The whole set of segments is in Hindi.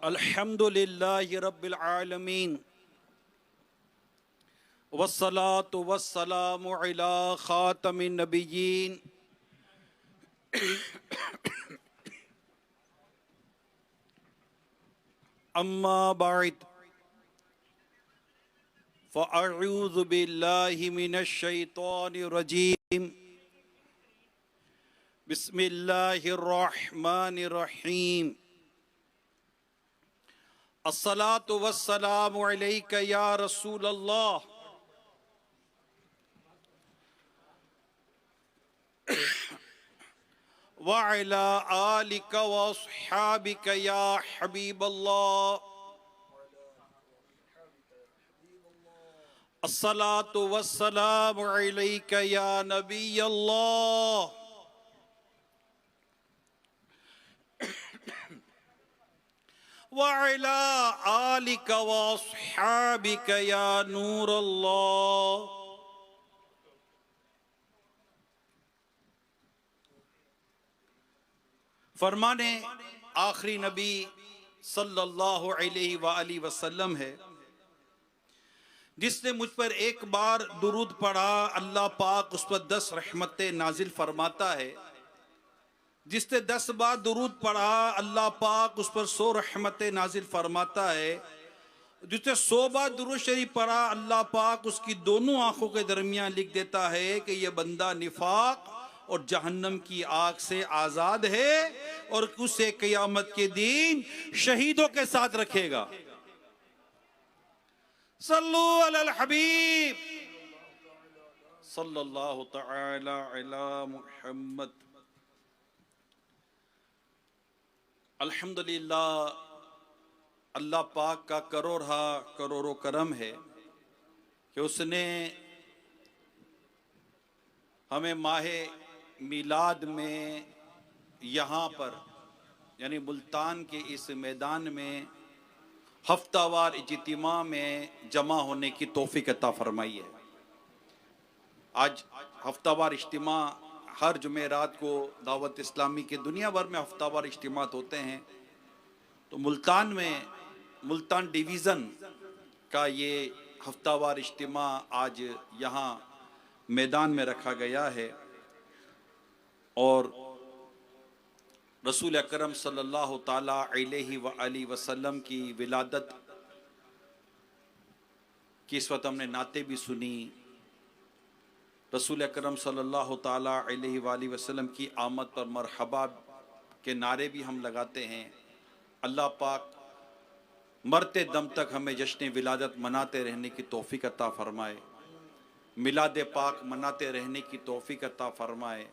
अल्हम्दुलिल्लाहि रब्बिल आलमीन वस्सलातु वस्सलामु अला खातमिन नबिय्यीन अम्मा बाद फ़अऊज़ु बिल्लाहि मिनश शैतानिर रजीम बिस्मिल्लाहिर रहमानिर रहीम अस्सलातु वस्सलामु अलैका या रसूल अल्लाह व अला आलिका व अस्हाबिका या हबीब अल्लाह अस्सलातु वस्सलामु अलैका या नबी अल्लाह व अला आलिका व अस्हाबिका या नूर अल्लाह। फरमाने आखिरी नबी सल्लल्लाहु अलैहि वसल्लम है, जिसने मुझ पर एक बार दुरूद पढ़ा अल्लाह पाक उस पर 10 रहमतें नाजिल फरमाता है। जिसने 10 बार दुरूद पढ़ा अल्लाह पाक उस पर 100 रहमतें नाजिल फरमाता है। जिसने 100 बार दुरूद शरीफ पढ़ा अल्लाह पाक उसकी दोनों आंखों के दरमियान लिख देता है कि यह बंदा निफाक और जहन्नम की आग से आजाद है और उसे क़यामत के दिन शहीदों के साथ रखेगा। सल्लु अलल हबीब सल्लल्लाहु तआला अला मुहम्मद। अल्हम्दुलिल्लाह, अल्लाह पाक का करोड़ों करम है कि उसने हमें माहे मिलाद में यहाँ पर यानी मुल्तान के इस मैदान में हफ्तावार इज्तिमा में जमा होने की तौफीक अता फरमाई है। आज हफ्तावार इज्तिमा हर जुमेरात को दावत इस्लामी के दुनिया भर में हफ्तावार इज्तिमात होते हैं, तो मुल्तान डिवीज़न का ये हफ्तावार इज्तिमा आज यहाँ मैदान में रखा गया है और रसूल अकरम सल्लल्लाहु ताला अलैहि वसल्लम की विलादत की इस वक्त हमने नाते भी सुनी। रसूल अकरम सल्लल्लाहु ताला अलैहि वसल्लम की आमद पर मरहबा के नारे भी हम लगाते हैं। अल्लाह पाक मरते दम तक हमें जश्न विलादत मनाते रहने की तौफीक अता फरमाए, मिलाद पाक मनाते रहने की तौफीक अता फरमाए।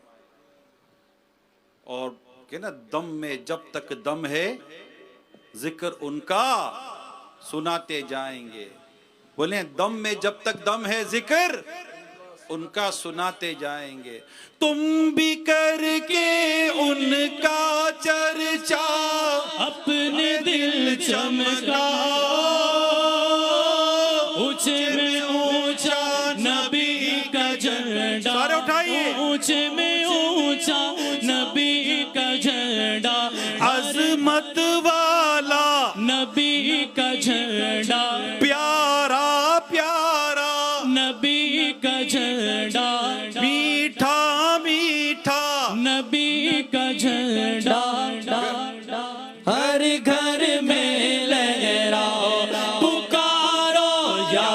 और कि ना, दम में जब तक दम है जिक्र उनका सुनाते जाएंगे। बोले, दम में जब तक दम है जिक्र उनका सुनाते जाएंगे। तुम भी करके उनका चर्चा अपने दिल चमका, ऊंचे में ऊंचा नबी का झंडा, सारे उठाइए, ऊंचे में ऊंचा नबी का झंडा, अजमत वाला नबी का झंडा, प्यारा प्यारा नबी का झंडा, मीठा मीठा नबी का झंडा। हर घर में लहराओ पुकारो या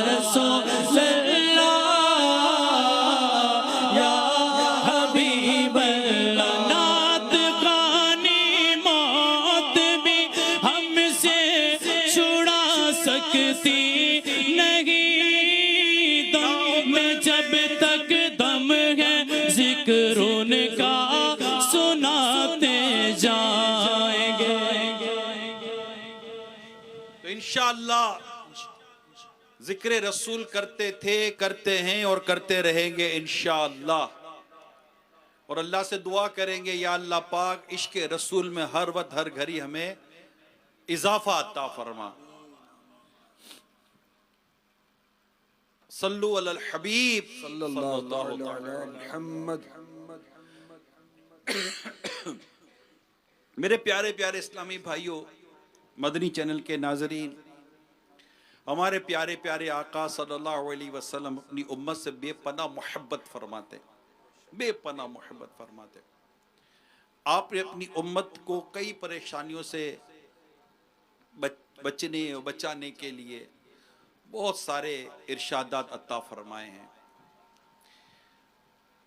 रसूल अल्लाह, या हबीब अल्लाह। नात खानी मौत भी हमसे छुड़ा सकती नहीं, दम में जब तक दम है जिक्र उनका सुनाते जाएंगे। तो इंशाअल्लाह जिक्र रसूल करते थे, करते हैं और करते रहेंगे इंशाअल्लाह। और अल्लाह से दुआ करेंगे, या अल्लाह पाक इश्क रसूल में हर वक्त हर घड़ी हमें इजाफा अता फरमा। सल्लु अलल हबीब सल्लल्लाहु अलैहि मुहम्मद। मेरे प्यारे प्यारे इस्लामी भाइयों, मदनी चैनल के नाजरीन, हमारे प्यारे प्यारे आका सल्लल्लाहु अलैहि वसल्लम अपनी उम्मत से बेपनाह मोहब्बत फरमाते, बेपनाह मोहब्बत फरमाते। आपने अपनी उम्मत को कई परेशानियों से बचने और बचाने के लिए बहुत सारे इरशादात अता फरमाए हैं।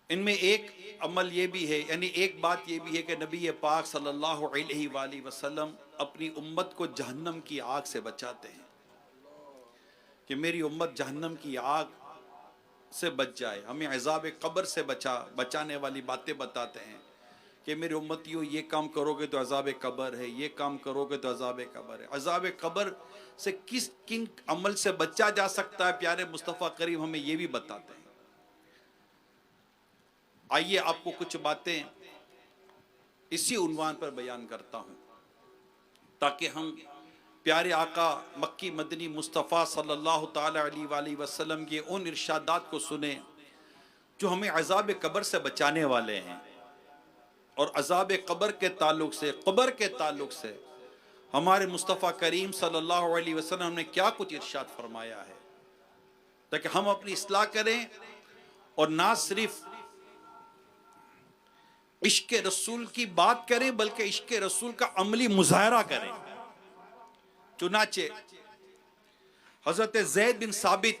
इनमें एक अमल ये भी है, यानी एक बात ये भी है कि नबी पाक सल्लल्लाहु अलैहि वसल्लम अपनी उम्मत को जहन्नम की आग से बचाते हैं, कि मेरी उम्मत जहन्नम की आग से बच जाए। हमें अज़ाब कब्र से बचाने वाली बातें बताते हैं कि मेरी उम्मतियों ये काम करोगे तो अज़ाब कब्र है, ये काम करोगे तो अज़ाब कब्र है। अज़ाब कब्र से किन अमल से बचा जा सकता है, प्यारे मुस्तफ़ा करीम हमें ये भी बताते हैं। आइए आपको कुछ बातें इसी उन्वान पर बयान करता हूं, ताकि हम प्यारे आका मक्की मदनी मुस्तफ़ा सल्लल्लाहु ताला अलैहि वसल्लम के उन इरशादात को सुने जो हमें अज़ाब कब्र से बचाने वाले हैं। और अज़ाब कब्र के ताल्लुक से, कब्र के ताल्लुक से हमारे मुस्तफ़ा करीम सल्लल्लाहु अलैहि वसल्लम ने क्या कुछ इरशाद फरमाया है, ताकि हम अपनी इस्लाह करें और ना सिर्फ इश्क़ रसूल की बात करें बल्कि इश्क़ रसूल का अमली मुज़ाहरा करें। चुनाचे हज़रत ज़ैद बिन साबित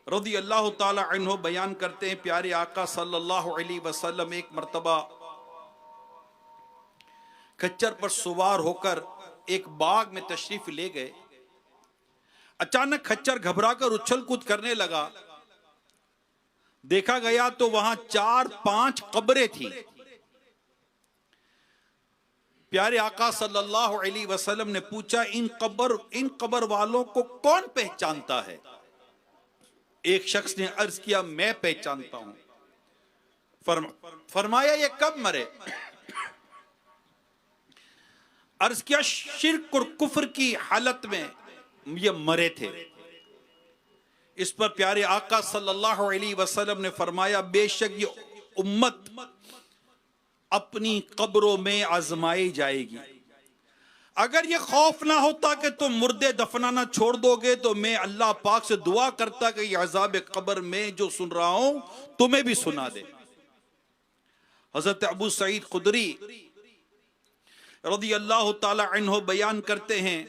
रज़ी अल्लाह ताला अन्हु बयान करते हैं, प्यारे आका सल्लल्लाहु अलैहि वसल्लम एक मर्तबा खच्चर पर सवार होकर एक बाग में तशरीफ ले गए। अचानक खच्चर घबराकर उछल कूद करने लगा। देखा गया तो वहां 4-5 कब्रें थी। प्यारे आका सल्लल्लाहु अलैहि वसल्लम ने पूछा, इन कब्र वालों को कौन पहचानता है? एक शख्स ने अर्ज किया, मैं पहचानता हूं। फरमाया, ये कब मरे? अर्ज किया, शिर्क और कुफ्र की हालत में ये मरे थे। इस पर प्यारे आका सल्लल्लाहु अलैहि वसल्लम ने फरमाया, बेशक ये उम्मत अपनी कब्रों में आजमाई जाएगी। अगर ये खौफ ना होता कि तुम मुर्दे दफनाना छोड़ दोगे तो मैं अल्लाह पाक से दुआ करता कि ये अज़ाब कब्र में जो सुन रहा हूं तुम्हें भी सुना दे। हजरत अबू सईद खुदरी रज़ी अल्लाह ताला अन्हु बयान करते हैं,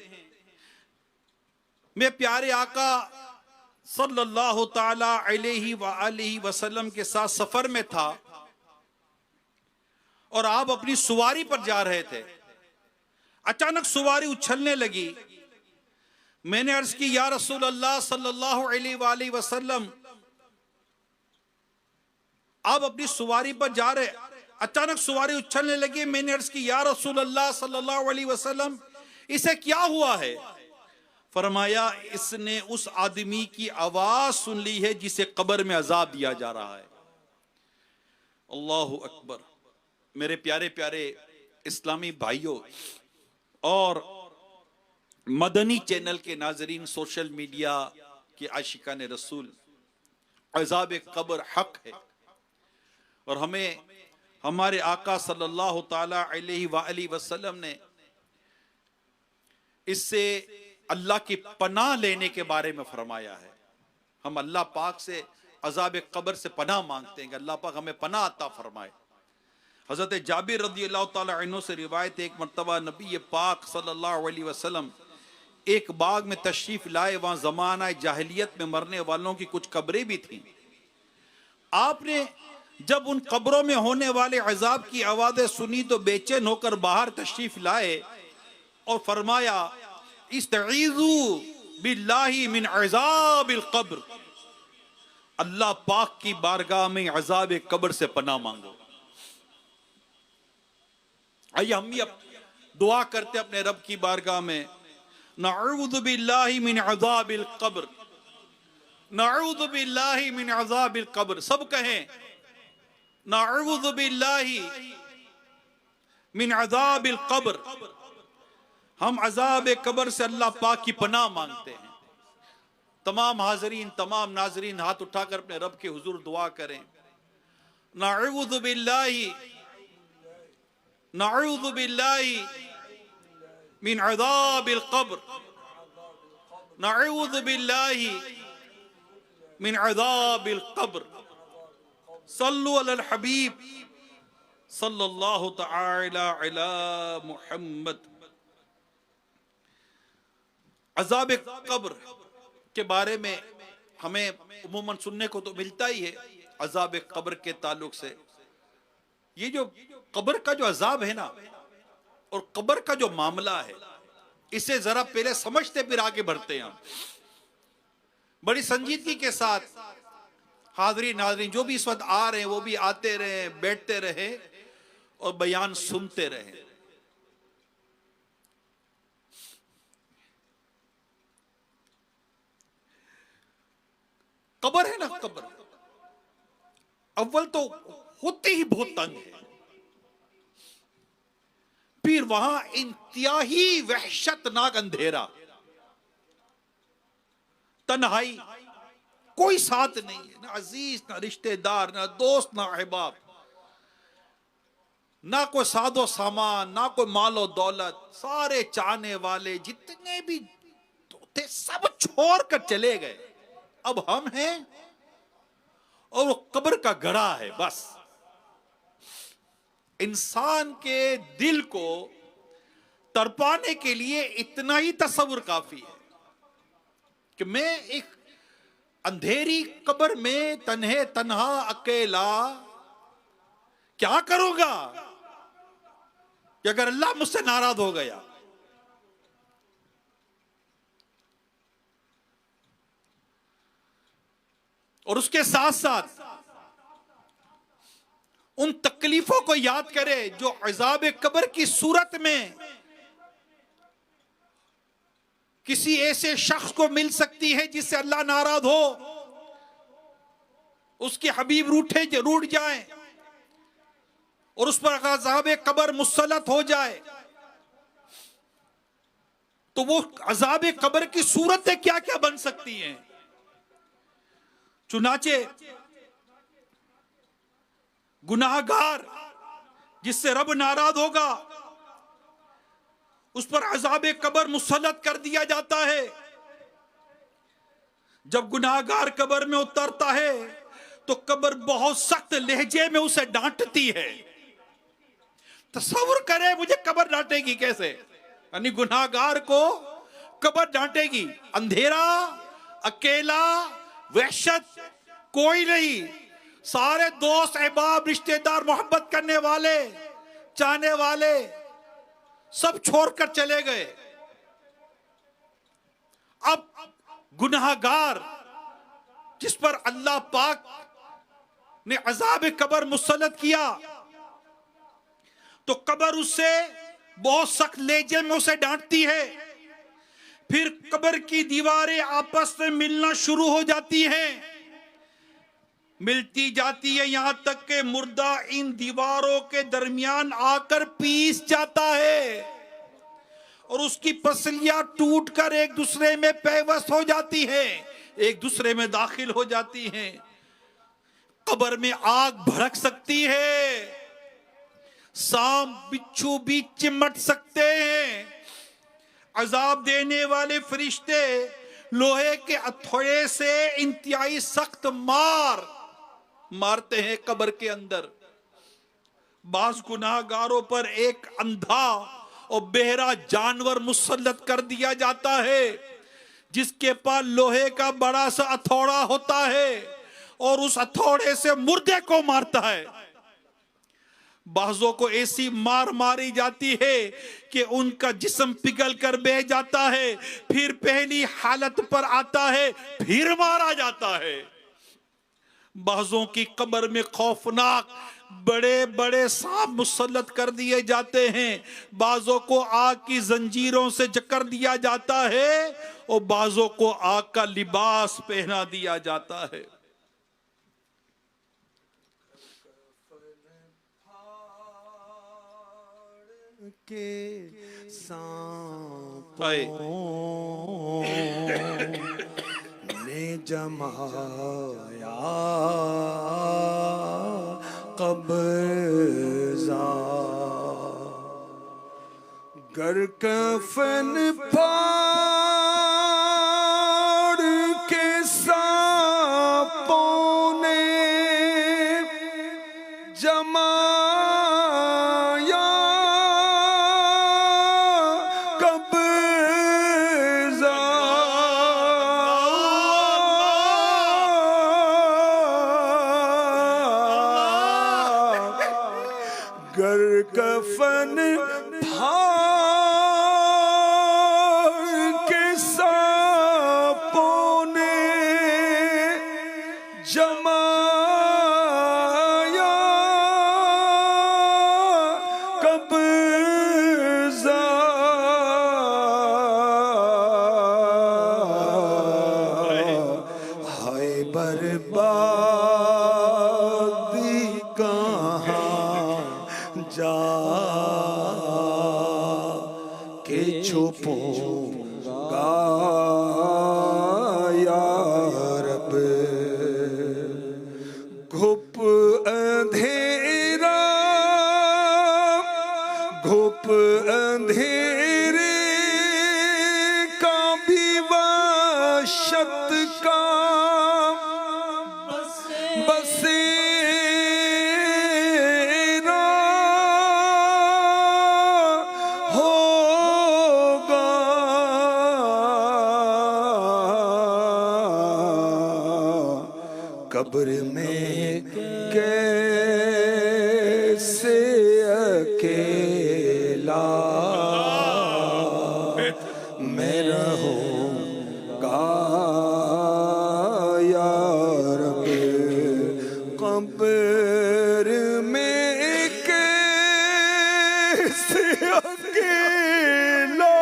मैं प्यारे आका सल्लल्लाहु ताला अलैहि वसल्लम के साथ सफर में था और आप अपनी सवारी पर जा रहे थे। अचानक सवारी उछलने लगी। मैंने अर्ज की, या रसूल अल्लाह सल्लल्लाहु अलैहि वसल्लम, आप अपनी सवारी पर जा रहे, अचानक सवारी उछलने लगी। मैंने अर्ज की, या रसूल अल्लाह सल्लल्लाहु अलैहि वसल्लम, इसे क्या हुआ है? फरमाया, इसने उस आदमी की आवाज सुन ली है जिसे कब्र में अजाब दिया जा रहा है। अल्लाहु अकबर। मेरे प्यारे प्यारे इस्लामी भाइयों और मदनी चैनल के नाजरीन, सोशल मीडिया के आशिकान रसूल, अज़ाब कब्र हक है और हमें हमारे आका सल्लल्लाहु ताला अलैहि वसल्लम ने इससे अल्लाह की पनाह लेने के बारे में फरमाया है। हम अल्लाह पाक से अज़ाब कब्र से पनाह मांगते हैं कि अल्लाह पाक हमें पनाह अता फरमाए। हज़रत जाबिर रज़ी अल्लाह ताला अन्हु से रिवायत, एक मर्तबा नबी पाक सल्लल्लाहु अलैहि वसल्लम एक बाग में तशरीफ लाए। वहां ज़माना जाहिलियत में मरने वालों की कुछ कब्रें भी थीं। आपने जब उन कब्रों में होने वाले अजाब की आवाज़ें सुनी तो बेचैन होकर बाहर तशरीफ लाए और फरमाया, इस्तईज़ू बिल्लाहि मिन अज़ाबिल कब्र, अल्लाह पाक की बारगाह में अज़ाब कब्र से पनाह मांगो। आइए हम भी दुआ करते अपने रब की बारगाह में, नऊज़ु बिल्लाहि मिन अज़ाबिल कब्र, नऊज़ु बिल्लाहि मिन अज़ाबिल कब्र। सब कहें, नऊज़ु बिल्लाहि मिन अज़ाबिल कब्र। हम अज़ाब कब्र से अल्लाह पाक की पनाह मांगते हैं। तमाम हाज़रीन, तमाम नाज़रीन हाथ उठाकर अपने रब के हुजूर दुआ करें, नऊज़ु बिल्लाहि मिन अज़ाबिल क़ब्र, नऊज़ु बिल्लाहि मिन अज़ाबिल क़ब्र। सल्लु अलल हबीब सल्लल्लाहु तआला अला मुहम्मद। अज़ाब क़ब्र के बारे में हमें उमूमन सुनने को तो मिलता ही है। अज़ाब क़ब्र के ताल्लुक से ये जो कब्र का जो अज़ाब है ना और कब्र का जो मामला है, इसे जरा पहले समझते फिर आगे बढ़ते हैं हम। बड़ी संजीदगी के साथ हाज़रीन नाज़रीन जो भी इस वक्त आ रहे हैं वो भी आते रहे, बैठते रहे और बयान सुनते रहे। कब्र है ना, कब्र अव्वल तो होते ही बहुत तंग है, फिर वहां इंतहाई वहशतनाक अंधेरा, तन्हाई, कोई साथ नहीं है, ना अजीज ना रिश्तेदार ना दोस्त ना अहबाब, ना कोई सादो सामान ना कोई मालो दौलत। सारे चाहने वाले जितने भी थे सब छोड़ कर चले गए। अब हम हैं और वो कब्र का गड़ा है। बस इंसान के दिल को तड़पाने के लिए इतना ही तसव्वुर काफी है कि मैं एक अंधेरी कब्र में तन्हे तन्हा अकेला क्या करूंगा कि अगर अल्लाह मुझसे नाराज हो गया। और उसके साथ साथ उन तकलीफों को याद करे जो अज़ाब कब्र की सूरत में किसी ऐसे शख्स को मिल सकती है जिससे अल्लाह नाराज हो, उसके हबीब रूठ जाएं और उस पर अज़ाब कब्र मुसल्लत हो जाए, तो वो अज़ाब कब्र की सूरतें क्या क्या बन सकती हैं। चुनाचे गुनाहगार जिससे रब नाराज होगा उस पर अज़ाब कब्र मुसल्लत कर दिया जाता है। जब गुनाहगार कब्र में उतरता है तो कब्र बहुत सख्त लहजे में उसे डांटती है। तसव्वुर करे मुझे कब्र डांटेगी कैसे, यानी गुनाहगार को कब्र डांटेगी। अंधेरा, अकेला, वहशत, कोई नहीं, सारे दोस्त अहबाब रिश्तेदार मोहब्बत करने वाले चाहने वाले सब छोड़कर चले गए। अब गुनाहगार जिस पर अल्लाह पाक ने अज़ाब कब्र मुसल्लत किया तो कब्र उससे बहुत सख्त लहजे में उसे डांटती है। फिर कब्र की दीवारें आपस में मिलना शुरू हो जाती हैं, मिलती जाती है, यहां तक कि मुर्दा इन दीवारों के दरमियान आकर पीस जाता है और उसकी पसलियां टूटकर एक दूसरे में पेवस्त हो जाती हैं, एक दूसरे में दाखिल हो जाती हैं। कब्र में आग भड़क सकती है, सांप बिच्छू भी चिमट सकते हैं, अजाब देने वाले फरिश्ते लोहे के हथौड़े से इंतहाई सख्त मारते हैं कब्र के अंदर। बास गुनाहगारों पर एक अंधा और बहरा जानवर मुसल्लत कर दिया जाता है जिसके पास लोहे का बड़ा सा हथौड़ा होता है और उस हथौड़े से मुर्दे को मारता है। बाजों को ऐसी मार मारी जाती है कि उनका जिस्म पिघल कर बह जाता है, फिर पहली हालत पर आता है, फिर मारा जाता है। बाजों की कब्र में खौफनाक बड़े बड़े सांप मुसल्लत कर दिए जाते हैं, बाजों को आग की जंजीरों से जकड़ दिया जाता है और बाजों को आग का लिबास पहना दिया जाता है। के सांपों ने जमाया कब्ज़ा, गर कफन फाड़ के सांपों ने जमाया कब्ज़ा, गर कफन फाड़ के सांपों ने जमाया कब्ज़ा, हाय बर्बादी कहाँ जा के छुपूंगा या रब, घुप अंधेरा घुप अंधेरे का भी वशत का बसेरा होगा, कब्र में कैसे अकेला मैं रहूंगा या रब, कब्र में कैसे अकेला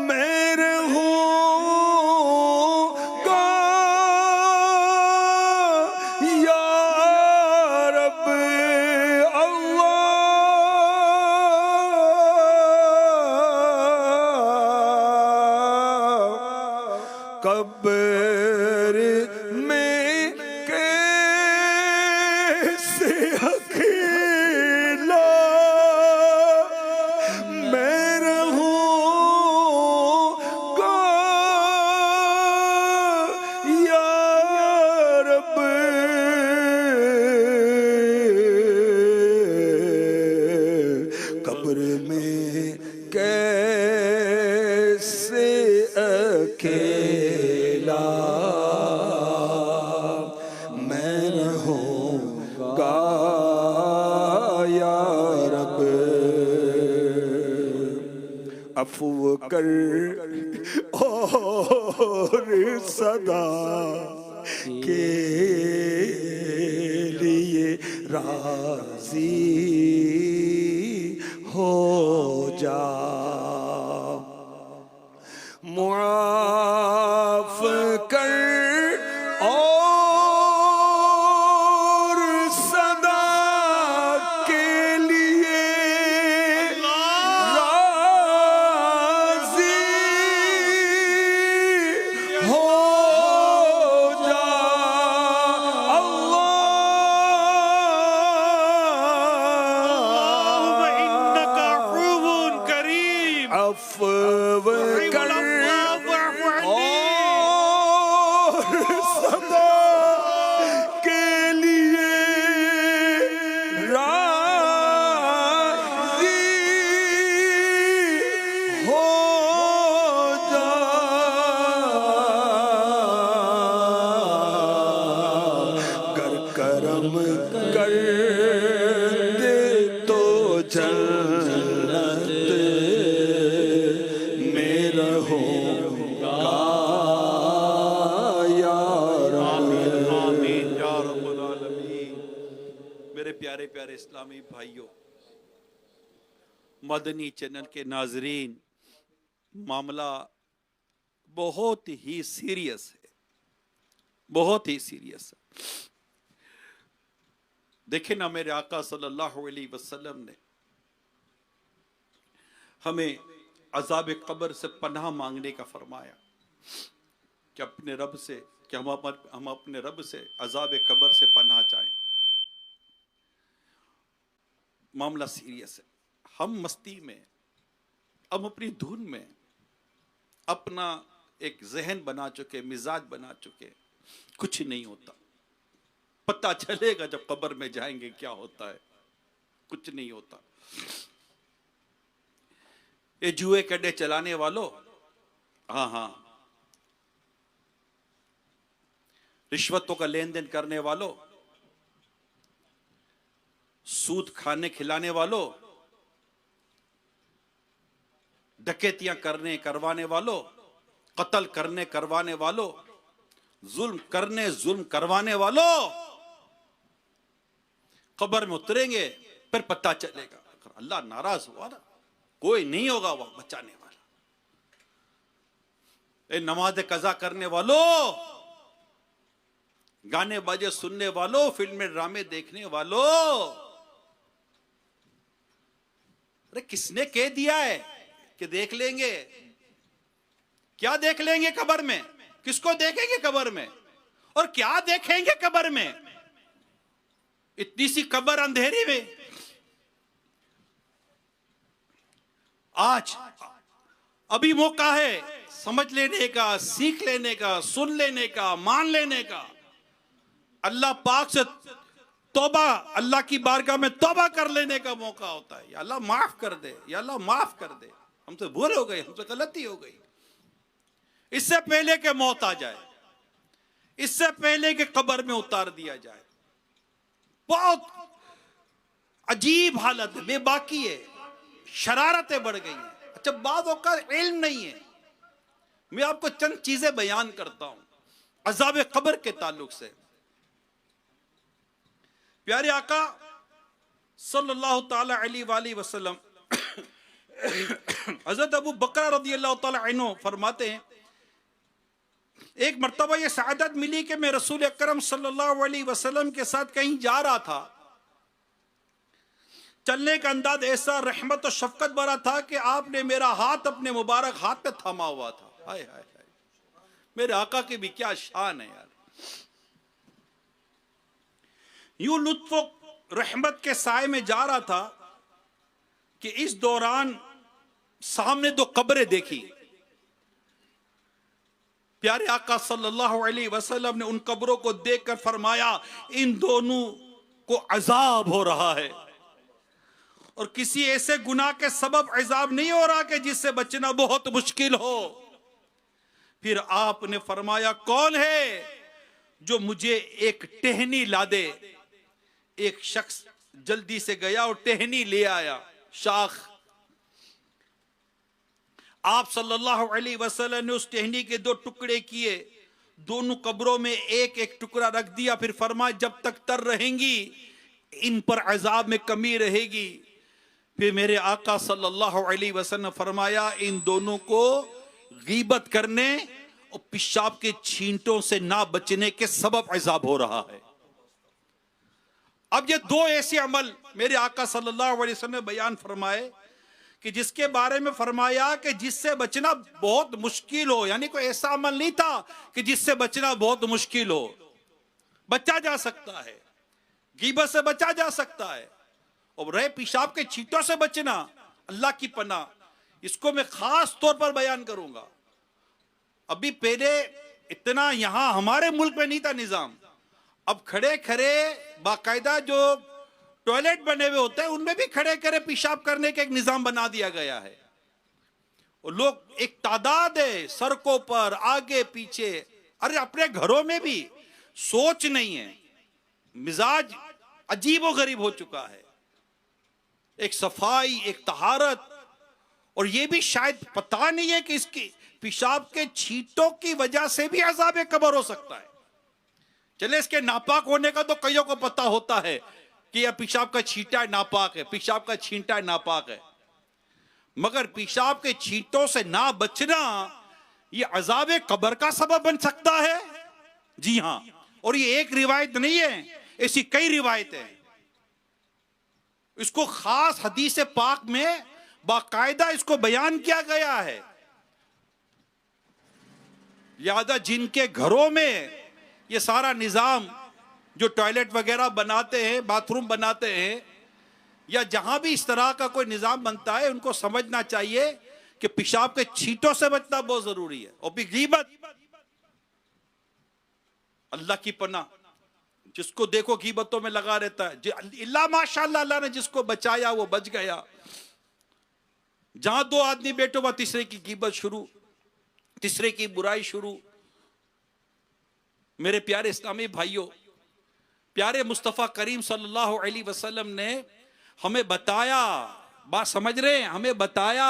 मैं रहूंगा या रब। अल्लाह कब्र में कैसे अकेला मैं रहूंगा या रब, कब्र में कैसे अकेला मैं रहूंगा या रब। अफू कर और सदा के लिए राजी हो जा, मुआफ कर और सदा के लिए राजी हो जा। अल्लाहुम्मा इन्नका अफ़ूवुन करीम, अफ़्व कर और सदा के लिए राज़ी हो जा, कर करम कर दे तो जन्नत में रहूंगा या रब। आमीन या रब्बुल आलमीन। मेरे प्यारे प्यारे इस्लामी भाइयों, मदनी चैनल के नाजरीन, मामला बहुत ही सीरियस है, बहुत ही सीरियस है। देखे ना, मेरे आका सल्लल्लाहु अलैहि वसल्लम ने हमें अजाब कब्र से पनाह मांगने का फरमाया कि अपने रब से, कि हम अपने रब से अजाब कब्र से पनाह चाहें। मामला सीरियस है। हम मस्ती में, हम अपनी धुन में अपना एक जहन बना चुके, मिजाज बना चुके, कुछ नहीं होता। पता चलेगा जब कब्र में जाएंगे क्या होता है, कुछ नहीं होता। ये जुए के अड्डे चलाने वालों, हाँ, रिश्वतों का लेन देन करने वालों, सूद खाने खिलाने वालों, डकैतियां करवाने वालों, कत्ल करवाने वालों, जुल्म करवाने वालों, कब्र में उतरेंगे फिर पता चलेगा। अल्लाह नाराज हुआ ना, कोई नहीं होगा वह बचाने वाला। नमाज कज़ा करने वालों, गाने बाजे सुनने वालों, फिल्में ड्रामे देखने वालों, अरे किसने कह दिया है कि देख लेंगे? क्या देख लेंगे कब्र में? किसको देखेंगे कब्र में? और क्या देखेंगे कब्र में? इतनी सी कब्र अंधेरी में। आज अभी मौका है समझ लेने का, सीख लेने का, सुन लेने का, मान लेने का। अल्लाह पाक से तौबा, अल्लाह की बारगाह में तौबा कर लेने का मौका होता है। या अल्लाह माफ कर दे, या अल्लाह माफ कर दे, हमसे भूल हो गई, हमसे गलती हो गई। इससे पहले कि मौत आ जाए, इससे पहले कि कब्र में उतार दिया जाए। बहुत अजीब हालत है, बेबाकी है, शरारतें बढ़ गई हैं। अच्छा, बातों का इल्म नहीं है। मैं आपको चंद चीजें बयान करता हूं अज़ाब कब्र के ताल्लुक से। प्यारे आका सल्लल्लाहु ताला अलैहि वसल्लम हजरत अबू बकर रज़ियल्लाहु ताला अन्हु फरमाते हैं, एक मर्तबा ये सआदत मिली कि मैं रसूल अकरम सल्लल्लाहु अलैहि वसल्लम के साथ कहीं जा रहा था। चलने का अंदाज ऐसा रहमत और शफकत भरा था कि आपने मेरा हाथ अपने मुबारक हाथ पे थामा हुआ था। हाय हाय हाय, मेरे आका की भी क्या शान है यार। यूं लुत्फ रहमत के साए में जा रहा था कि इस दौरान सामने दो कब्रें देखी। प्यारे आका सल्लल्लाहु अलैहि वसल्लम ने उन कब्रों को देखकर फरमाया, इन दोनों को अजाब हो रहा है और किसी ऐसे गुनाह के सबब अजाब नहीं हो रहा कि जिससे बचना बहुत मुश्किल हो। फिर आपने फरमाया, कौन है जो मुझे एक टहनी ला दे? एक शख्स जल्दी से गया और टहनी ले आया, शाख। आप सल्लल्लाहु अलैहि वसल्लम ने उस टहनी के दो टुकड़े किए, दोनों कब्रों में एक एक टुकड़ा रख दिया। फिर फरमाया, जब तक तर रहेंगी इन पर अजाब में कमी रहेगी। फिर मेरे आका सल्लल्लाहु अलैहि वसल्लम ने फरमाया, इन दोनों को गीबत करने और पेशाब के छींटों से ना बचने के सबब अजाब हो रहा है। अब ये दो ऐसे अमल मेरे आका सल्लल्लाहु अलैहि वसल्लम ने बयान फरमाए कि जिसके बारे में फरमाया कि जिससे बचना बहुत मुश्किल हो, यानी कोई ऐसा अमल नहीं था कि जिससे बचना बहुत मुश्किल हो। बचा जा सकता है, गीबत से बचा जा सकता है, और रहे पेशाब के छींटों से बचना, अल्लाह की पनाह, इसको मैं खास तौर पर बयान करूंगा। अभी पहले इतना यहां हमारे मुल्क में नहीं था निजाम। अब खड़े खड़े बाकायदा जो टॉयलेट बने हुए होते हैं उनमें भी खड़े खड़े पेशाब करने का एक निजाम बना दिया गया है। और लोग एक तादाद है सड़कों पर आगे पीछे, अरे अपने घरों में भी सोच नहीं है, मिजाज अजीब व गरीब हो चुका है। एक सफाई, एक तहारत, और ये भी शायद पता नहीं है कि इसकी पेशाब के छींटों की वजह से भी अज़ाब कब्र हो सकता है। चले इसके नापाक होने का तो कईयों को पता होता है कि यह पेशाब का छींटा नापाक है, पेशाब का छींटा नापाक है, मगर पेशाब के छींटों से ना बचना ये अज़ाब कब्र का सबब बन सकता है। जी हां, और ये एक रिवायत नहीं है, ऐसी कई रिवायतें हैं। इसको खास हदीस पाक में बाकायदा इसको बयान किया गया है। लिहाजा जिनके घरों में ये सारा निजाम जो टॉयलेट वगैरह बनाते हैं, बाथरूम बनाते हैं, या जहां भी इस तरह का कोई निजाम बनता है, उनको समझना चाहिए कि पेशाब के छींटों से बचना बहुत जरूरी है। और भी गीबत, अल्लाह की पनाह, जिसको देखो गीबतों में लगा रहता है, इल्ला माशाअल्लाह, अल्लाह ने जिसको बचाया वो बच गया। जहां दो आदमी बैठो वहां तीसरे की गीबत शुरू, तीसरे की बुराई शुरू। मेरे प्यारे इस्लामी भाइयों, प्यारे मुस्तफ़ा करीम सल्लल्लाहु अलैहि वसल्लम ने हमें बताया, बात समझ रहे हैं, हमें बताया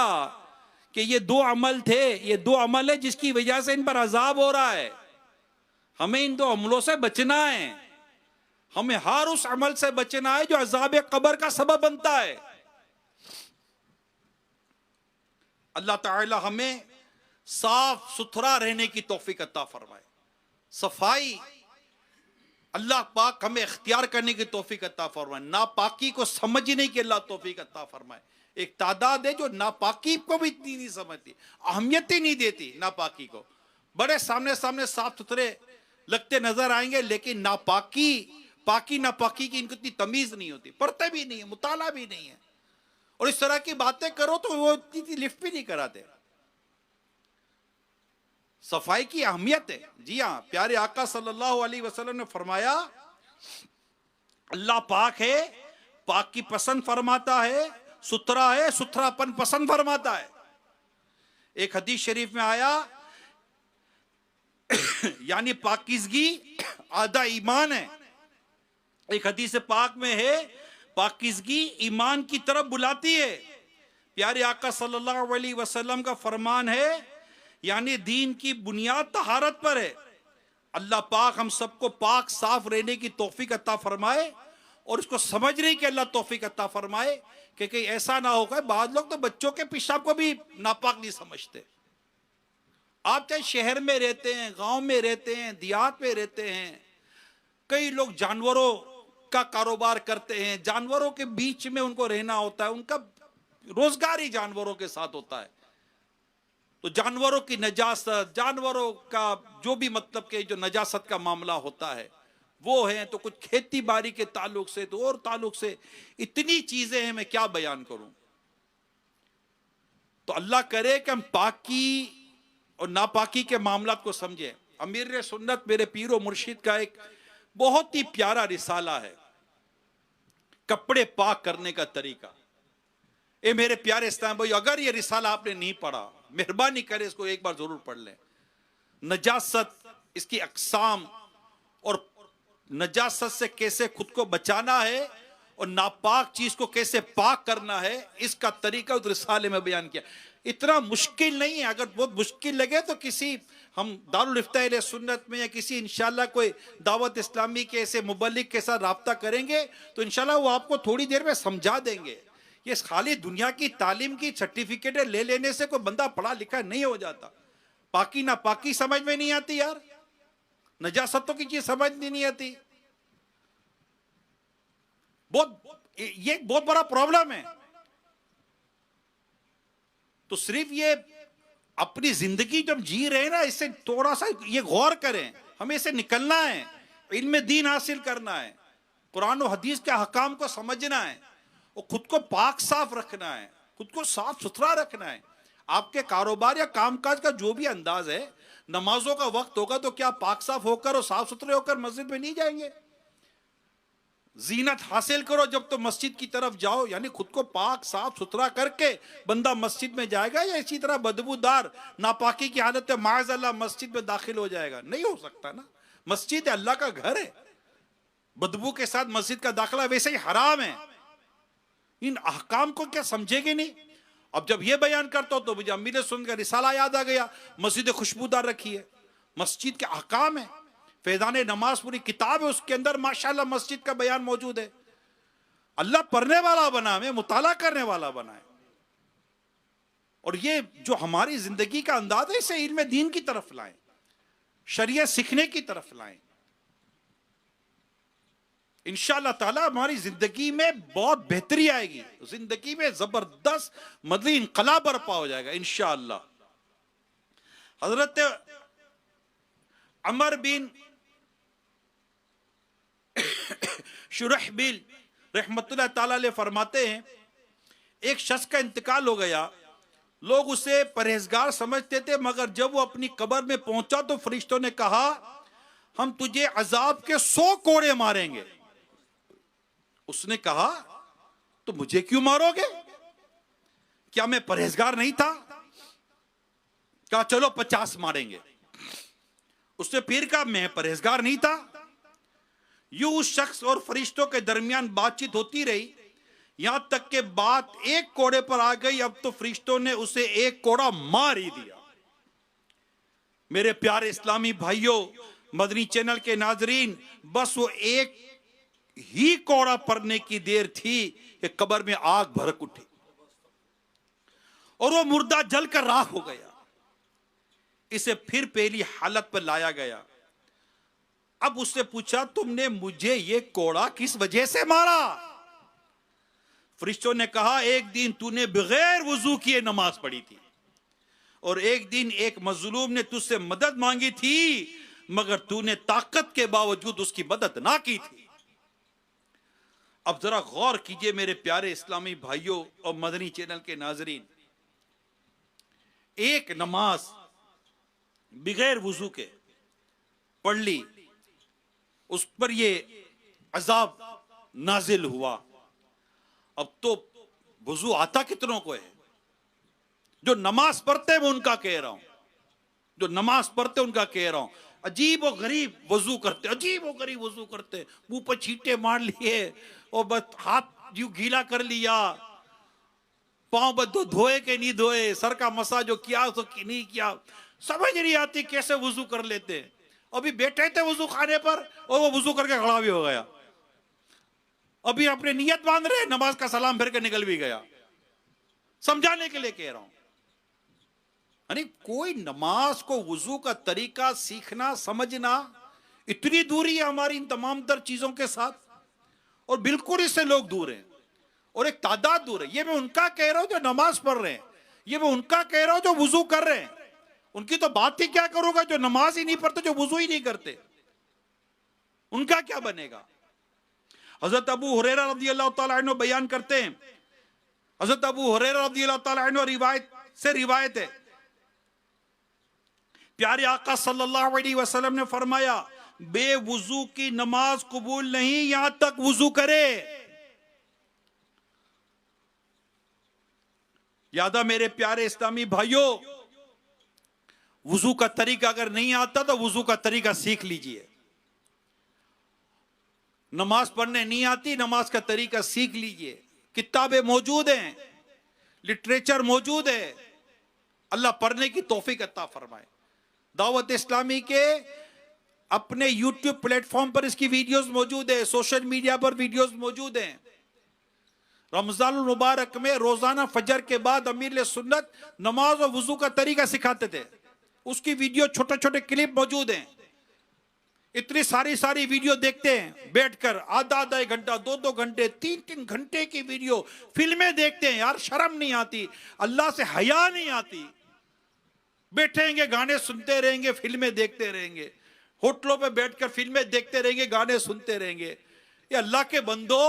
कि ये दो अमल थे, ये दो अमल है जिसकी वजह से इन पर अजाब हो रहा है। हमें इन दो अमलों से बचना है। हमें हर उस अमल से बचना है जो अजाब कब्र का सबब बनता है। अल्लाह ताला हमें साफ सुथरा रहने की तौफीक अता फरमाए। सफाई अल्लाह पाक हमें इख्तियार करने की तौफीक अता फरमाए। नापाकी को समझने की अल्लाह तौफीक अता फरमाए। एक तादाद है जो नापाकी को भी इतनी नहीं समझती, अहमियत ही नहीं देती नापाकी को। बड़े सामने सामने साफ सुथरे लगते नजर आएंगे, लेकिन नापाकी, पाकी नापाकी की इनको इतनी तमीज नहीं होती, पढ़ते भी नहीं है, मुताला भी नहीं है, और इस तरह की बातें करो तो वो इतनी लिफ्ट भी नहीं कराते। सफाई की अहमियत है। जी हाँ, प्यारे आका सल्लल्लाहु अलैहि वसल्लम ने फरमाया, अल्लाह पाक है, पाक की पसंद फरमाता है, सुथरा है, सुथरापन पसंद फरमाता है। एक हदीस शरीफ में आया, यानी पाकीज़गी आधा ईमान है। एक हदीस पाक में है, पाकीज़गी ईमान की तरफ बुलाती है। प्यारे आका सल्लल्लाहु अलैहि वसल्लम का फरमान है, यानी दीन की बुनियाद तहारत पर है। अल्लाह पाक हम सबको पाक साफ रहने की तौफीक अता फरमाए, और इसको समझने की अल्लाह तौफीक अता फरमाए कि कहीं ऐसा ना हो। बाद लोग तो बच्चों के पेशाब को भी नापाक नहीं समझते। आप चाहे शहर में रहते हैं, गांव में रहते हैं, देहात में रहते हैं, कई लोग जानवरों का कारोबार करते हैं, जानवरों के बीच में उनको रहना होता है, उनका रोजगार ही जानवरों के साथ होता है। तो जानवरों की नजासत, जानवरों का जो भी मतलब के जो नजासत का मामला होता है वो है, तो कुछ खेती बाड़ी के ताल्लुक से, तो और ताल्लुक से इतनी चीजें हैं, मैं क्या बयान करूं। तो अल्लाह करे कि हम पाकी और नापाकी के मामलात को समझें। अमीर सुन्नत मेरे पीरो मुर्शिद का एक बहुत ही प्यारा रिसाला है, कपड़े पाक करने का तरीका। ए मेरे प्यारे इस्लाम भाई, अगर ये रिसाला आपने नहीं पढ़ा, मेहरबानी करे इसको एक बार जरूर पढ़ लें। नजासत, इसकी अकसाम, और नजासत से कैसे खुद को बचाना है, और नापाक चीज को कैसे पाक करना है, इसका तरीका उस रिसाले में बयान किया। इतना मुश्किल नहीं है। अगर बहुत मुश्किल लगे तो किसी हम दारुल इफ्ता अहले सुन्नत में या किसी इंशाल्लाह कोई दावत इस्लामी के ऐसे मुबल्लिग के साथ राब्ता करेंगे तो इंशाल्लाह वो आपको थोड़ी देर में समझा देंगे। ये खाली दुनिया की तालीम की सर्टिफिकेट ले लेने से कोई बंदा पढ़ा लिखा नहीं हो जाता। पाकी ना पाकी समझ में नहीं आती यार, नजासतों की चीज समझ नहीं आती। ये बहुत बड़ा प्रॉब्लम है। तो सिर्फ ये अपनी जिंदगी जब जी रहे हैं ना, इससे थोड़ा सा ये गौर करें, हमें इससे निकलना है, इल्म दीन हासिल करना है, कुरान और हदीस के हकाम को समझना है, और खुद को पाक साफ रखना है, खुद को साफ सुथरा रखना है। आपके कारोबार या कामकाज का जो भी अंदाज है, नमाजों का वक्त होगा तो क्या पाक साफ होकर और साफ सुथरे होकर मस्जिद में नहीं जाएंगे? जीनत हासिल करो जब तो मस्जिद की तरफ जाओ, यानी खुद को पाक साफ सुथरा करके बंदा मस्जिद में जाएगा, या इसी तरह बदबूदार नापाकी की हालत में माज़अल्लाह मस्जिद में दाखिल हो जाएगा? नहीं हो सकता ना। मस्जिद अल्लाह का घर है, बदबू के साथ मस्जिद का दाखिला वैसे ही हराम है। इन अहकाम को क्या समझेंगे नहीं? अब जब ये बयान करता हूं तो मुझे अमीर सुन्नत का रिसाला याद आ गया। मस्जिद खुशबूदार रखी है, मस्जिद के अहकाम है, फैजान नमाज पूरी किताब है, उसके अंदर माशाल्लाह मस्जिद का बयान मौजूद है। अल्लाह पढ़ने वाला बना है, मुताला करने वाला बना है। और ये जो हमारी जिंदगी का अंदाज है, इसे इल्म दीन की तरफ लाएं, शरीयत सीखने की तरफ लाएं। इंशाअल्लाह ताला हमारी जिंदगी में बहुत बेहतरी आएगी, जिंदगी में जबरदस्त मदनी इनकलाब बर्पा हो जाएगा इंशाअल्लाह। हजरत अमर बिन शुरहबिल रहमतुल्लाह ताला अलैह फरमाते हैं, एक शख्स का इंतकाल हो गया, लोग उसे परहेजगार समझते थे, मगर जब वो अपनी कब्र में पहुंचा तो फरिश्तों ने कहा, हम तुझे अजाब के 100 कोड़े मारेंगे। उसने कहा, तो मुझे क्यों मारोगे? क्या मैं परहेजगार नहीं था? कहा चलो 50 मारेंगे। उसने फिर कहा, मैं परहेजगार नहीं था। यूं उस शख्स और फरिश्तों के दरमियान बातचीत होती रही, यहां तक के बात एक कोड़े पर आ गई। अब तो फरिश्तों ने उसे एक कोड़ा मार ही दिया। मेरे प्यारे इस्लामी भाइयों, मदनी चैनल के नाजरीन, बस वो एक ही कोड़ा पड़ने की देर थी कि कब्र में आग भड़क उठी और वो मुर्दा जलकर राख हो गया। इसे फिर पहली हालत पर लाया गया। अब उससे पूछा, तुमने मुझे ये कोड़ा किस वजह से मारा? फरिश्तों ने कहा, एक दिन तूने बगैर वजू किए नमाज पढ़ी थी और एक दिन एक मजलूम ने तुझसे मदद मांगी थी, मगर तूने ताकत के बावजूद उसकी मदद ना की थी। अब जरा गौर कीजिए मेरे प्यारे इस्लामी भाइयों और मदनी चैनल के नाजरीन, एक नमाज बगैर वजू के पढ़ ली, उस पर ये अजाब नाजिल हुआ। अब तो वजू आता कितनों को है? जो नमाज पढ़ते मैं उनका कह रहा हूं, जो नमाज पढ़ते उनका कह रहा हूं। अजीब और गरीब वजू करते, अजीब और गरीब वजू करते, मुंह पर छींटे मार लिए और बस हाथ यूं गीला कर लिया, पांव बस धोए के नहीं धोए, सर का मसा जो किया तो नहीं किया, समझ नहीं आती कैसे वजू कर लेते। अभी बैठे थे वजू खाने पर और वो वजू करके खड़ा भी हो गया। अभी अपने नियत बांध रहे, नमाज का सलाम फिर के निकल भी गया। समझाने के लिए कह रहा हूं, यानी कोई नमाज को वजू का तरीका सीखना समझना, इतनी दूरी है हमारी इन तमाम तर चीजों के साथ, और बिल्कुल इससे लोग दूर हैं और एक तादाद दूर है। ये मैं उनका कह रहा हूं जो नमाज पढ़ रहे हैं, ये मैं उनका कह रहा हूं जो वजू कर रहे हैं। उनकी तो बात ही क्या करूंगा जो नमाज ही नहीं पढ़ते, जो वजू ही नहीं करते, उनका क्या बनेगा? हजरत अबू हुरैरा रज़ियल्लाहु ताला अन्हु बयान करते हैं, हजरत अबू हुरैरा रज़ियल्लाहु ताला अन्हु रिवायत है, प्यारे आका सल्लल्लाहु अलैहि वसल्लम ने फरमाया, बेवुजू की नमाज कबूल नहीं यहां तक वुजू करे। यादा मेरे प्यारे इस्लामी भाइयों, वुजू का तरीका अगर नहीं आता तो वुजू का तरीका सीख लीजिए। नमाज पढ़ने नहीं आती, नमाज का तरीका सीख लीजिए। किताबें मौजूद हैं, लिटरेचर मौजूद है। अल्लाह पढ़ने की तौफीक अता फरमाए। दावत इस्लामी के अपने यूट्यूब प्लेटफॉर्म पर इसकी वीडियोस मौजूद है, सोशल मीडिया पर वीडियोस मौजूद हैं। रमजान मुबारक में रोजाना फजर के बाद अमीर सुन्नत नमाज और वजू का तरीका सिखाते थे, उसकी वीडियो छोटे छोटे क्लिप मौजूद हैं। इतनी सारी वीडियो देखते हैं बैठकर, आधा एक घंटा, 2 घंटे, 3 घंटे की वीडियो, फिल्में देखते हैं। यार शर्म नहीं आती, अल्लाह से हया नहीं आती। बैठेंगे गाने सुनते रहेंगे, फिल्में देखते रहेंगे, होटलों पे बैठकर फिल्में देखते रहेंगे, गाने सुनते रहेंगे। ये अल्लाह के बंदो,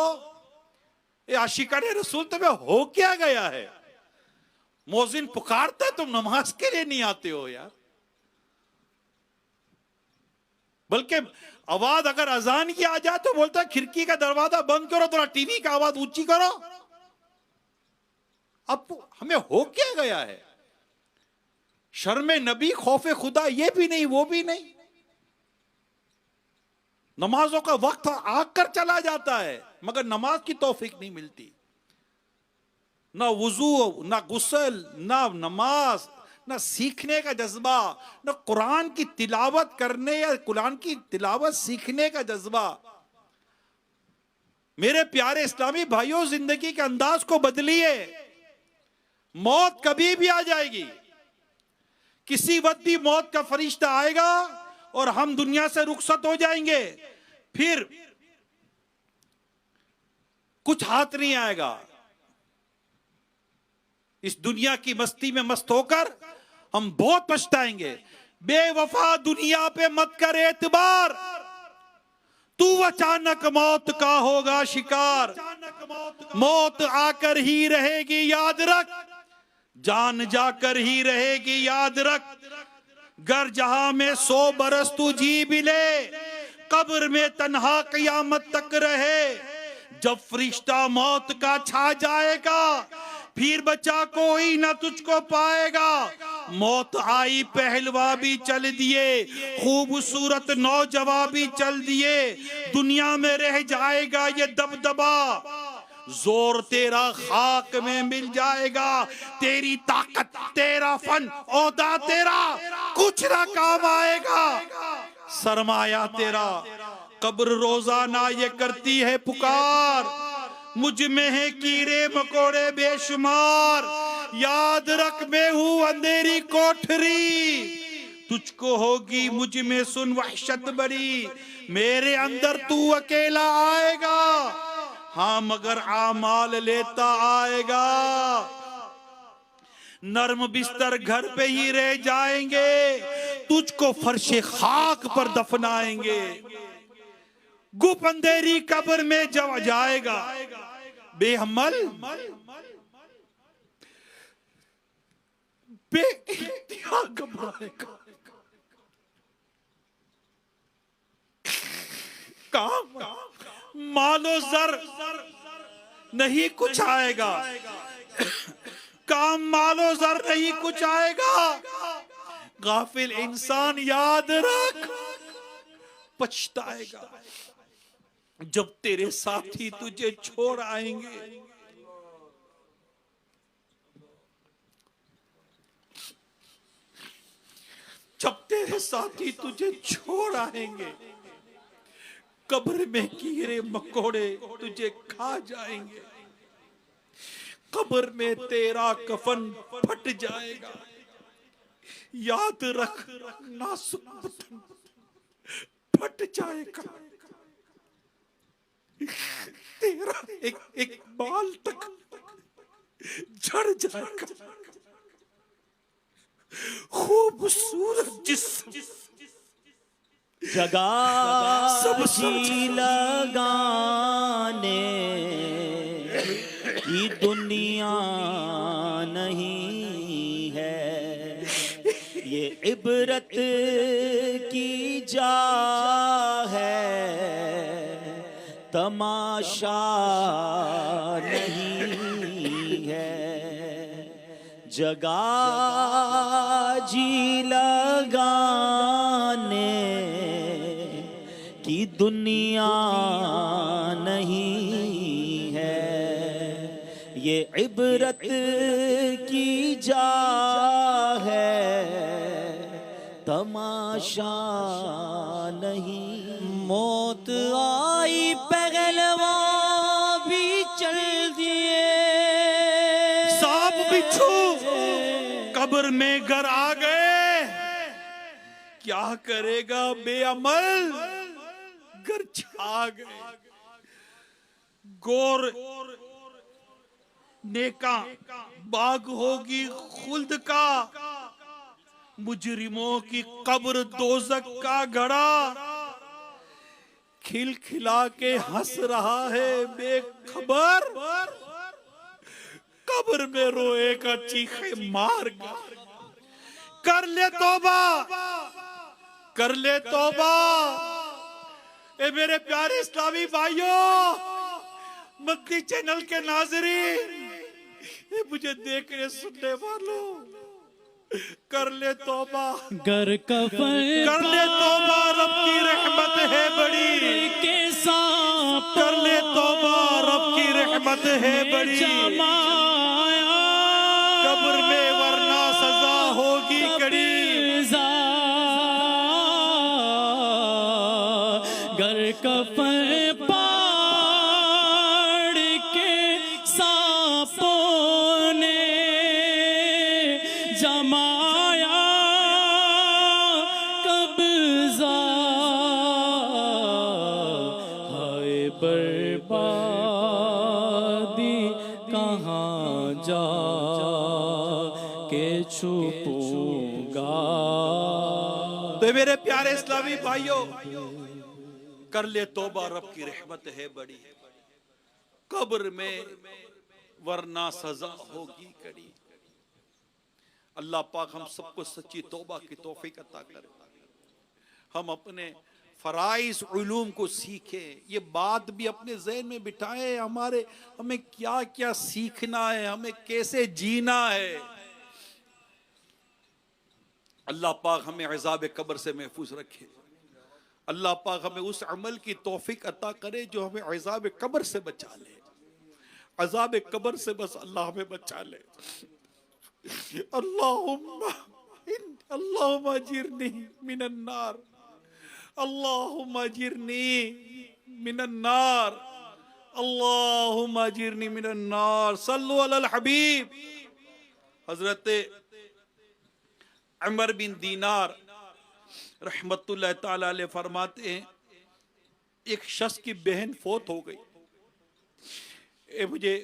ये आशिकाने रसूल तुम्हें हो क्या गया है? मौजिन पुकारता है, तुम नमाज के लिए नहीं आते हो यार। बल्कि आवाज अगर अजान की आ जाए तो बोलता है खिड़की का दरवाजा बंद करो, थोड़ा टीवी का आवाज ऊंची करो। अब हमें हो क्या गया है? शर्म नबी, खौफ खुदा, ये भी नहीं, वो भी नहीं। नमाजों का वक्त आकर चला जाता है मगर नमाज की तौफीक नहीं मिलती। ना वुजू, ना गुस्ल, ना नमाज, ना सीखने का जज्बा, ना कुरान की तिलावत करने या कुरान की तिलावत सीखने का जज्बा। मेरे प्यारे इस्लामी भाइयों, जिंदगी के अंदाज को बदलिए। मौत कभी भी आ जाएगी, किसी वक्त भी मौत का फरिश्ता आएगा और हम दुनिया से रुखसत हो जाएंगे। फिर कुछ हाथ नहीं आएगा। इस दुनिया की मस्ती में मस्त होकर हम बहुत पछताएंगे। बेवफा दुनिया पे मत कर एतबार, तू अचानक मौत का होगा शिकार, मौत आकर ही रहेगी याद रख, जान जाकर ही रहेगी याद रख। गर जहां में 100 बरस तू जी भी ले, कब्र में तन्हा क़यामत तक रहे। जब फरिश्ता मौत का छा जाएगा, फिर बचा कोई ना तुझको पाएगा। मौत आई पहलवा भी चल दिए, खूबसूरत नौजवान भी चल दिए। दुनिया में रह जाएगा ये दबदबा, जोर तेरा खाक में मिल जाएगा। तेरी ताकत, तेरा फन, औदा तेरा कुछ ना काम आएगा। सरमाया तेरा कब्र रोजाना ये करती है पुकार, मुझ में है कीड़े मकोड़े बेशुमार। याद रख मैं हूं अंधेरी कोठरी, तुझको होगी मुझ में सुन वहशत बड़ी। मेरे अंदर तू अकेला आएगा, हाँ मगर आमाल लेता आएगा। नर्म बिस्तर घर पे ही रह जाएंगे, तुझको फर्शे खाक पर दफनाएंगे। गुप अंधेरी कब्र में जब जाएगा, बेहमल बेइख्तियार घबराएगा। काम मालो जर नहीं कुछ आएगा, काम मालो जर नहीं कुछ आएगा। गाफिल इंसान याद रख पछताएगा, जब तेरे साथी तुझे छोड़ आएंगे। जब तेरे साथी तुझे छोड़ आएंगे, कब्र में कीड़े मकोड़े तुझे खा जाएंगे। कब्र में तेरा कफन फट जाएगा। याद रख नाजुक बदन फट जाएगा, तेरा एक बाल तक झड़ जाएगा। खूबसूरत जिस्म जगह सब जी लगाने की दुनिया नहीं है, ये इबरत की जा है, तमाशा नहीं है। जगह जी लगाने की दुनिया नहीं है, ये इबरत की जा है, तमाशा नहीं। मौत आई पहलवा भी चल दिए, सांप बिच्छू कब्र में घर आ गए। क्या करेगा बेअमल, घर छा गए। गोर नेका बाग होगी खुल्द का, मुजरिमों की कब्र दोजक का घड़ा। खिलखिला के हंस रहा है बेखबर, कब्र में रोएगा चीखे मार कर ले तौबा, कर ले तौबा। ए मेरे प्यारे इस्लामी भाइयों, मदनी चैनल के नाज़रीन, ये मुझे देखने सुनने वालों, कर ले तौबा, घर कफन कर ले तौबा। रब की रहमत है बड़ी, के सांप कर ले तौबा। रब की रहमत है बड़ी, जमाया कब्र में वरना सजा होगी कड़ी। घर कफन पाड़ के सांपों ने जमाया कब्जा, हाय बर्बादी कहाँ जा के छुपूंगा। तो मेरे प्यारे इस्लामी भाइयों, कर ले तौबा, रब की रहमत है बड़ी, कब्र में वरना सजा होगी कड़ी। अल्लाह पाक हम सबको सच्ची तौबा की तौफीक अता करे, हम अपने फराइज उलूम को सीखें, ये बात भी अपने ज़हन में बिठाएं हमें क्या क्या सीखना है, हमें कैसे जीना है। अल्लाह पाक हमें अज़ाब कब्र से महफूज रखे, अल्लाह पाक हमें उस अमल की तौफीक अता करे जो हमें अज़ाब कब्र से बचा ले। अज़ाब कब्र से बस अल्लाह हमें बचा ले। अल्लाहुम्मा अजिरनी मिनन नार, अल्लाहुम्मा अजिरनी मिनन नार, अल्लाहुम्मा अजिरनी मिनन नार। सल्लु अलल हबीब। हजरत उमर बिन दीनार रहमतुल्लाह ताला अलैह फरमाते हैं, एक शख्स की बहन फोत हो गई। मुझे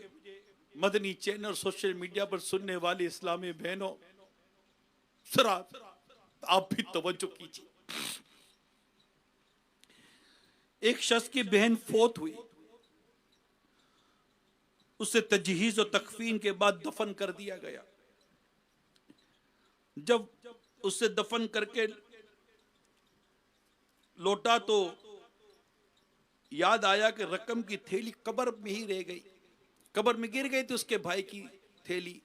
मदनी चैनल सोशल मीडिया पर सुनने वाली इस्लामी बहनों, जरा आप भी तवज्जो कीजिए। एक शख्स की बहन फोत हुई, उसे तजहीज और तकफीन के बाद दफन कर दिया गया। जब उसे दफन करके लौटा तो याद आया कि रकम की थैली कब्र में ही रह गई, कब्र में गिर गई थी उसके भाई की थैली।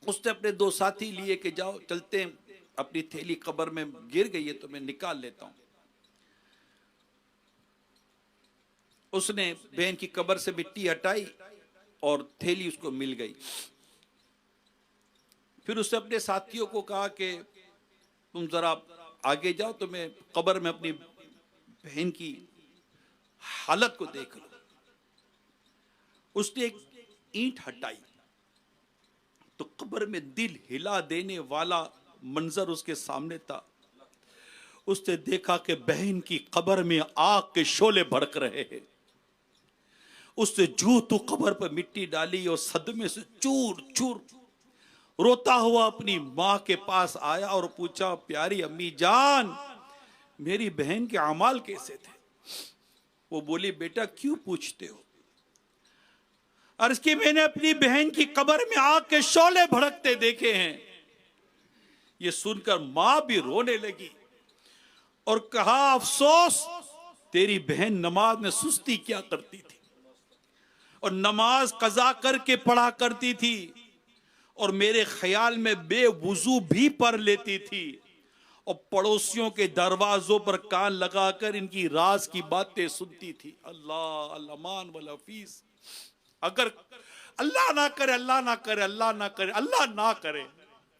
उसने अपने दो साथी लिए कि जाओ चलते हैं, अपनी थैली कब्र में गिर गई है तो मैं निकाल लेता हूं। उसने बहन की कब्र से मिट्टी हटाई और थैली उसको मिल गई। फिर उसने अपने साथियों को कहा कि तुम जरा आगे जाओ तो मैं कब्र में अपनी बहन की हालत को देख लो। उसने एक ईंट हटाई तो कब्र में दिल हिला देने वाला मंजर उसके सामने था। उसने देखा कि बहन की कब्र में आग के शोले भड़क रहे हैं। उसने जू तो कब्र पर मिट्टी डाली और सदमे से चूर चूर रोता हुआ अपनी मां के पास आया और पूछा, प्यारी अम्मी जान, मेरी बहन के अमाल कैसे थे? वो बोली, बेटा क्यों पूछते हो? अर्ज की, मैंने अपनी बहन की कब्र में आग के शोले भड़कते देखे हैं। ये सुनकर मां भी रोने लगी और कहा, अफसोस, तेरी बहन नमाज में सुस्ती क्या करती थी और नमाज कज़ा करके पढ़ा करती थी और मेरे ख्याल में बेवुजू भी पढ़ लेती थी और पड़ोसियों के दरवाजों पर कान लगाकर इनकी राज की बातें सुनती थी। अल्लाह अल्लामान वल हफीज। अगर अल्लाह ना करे, अल्लाह ना करे, अल्लाह ना करे, अल्लाह ना करे,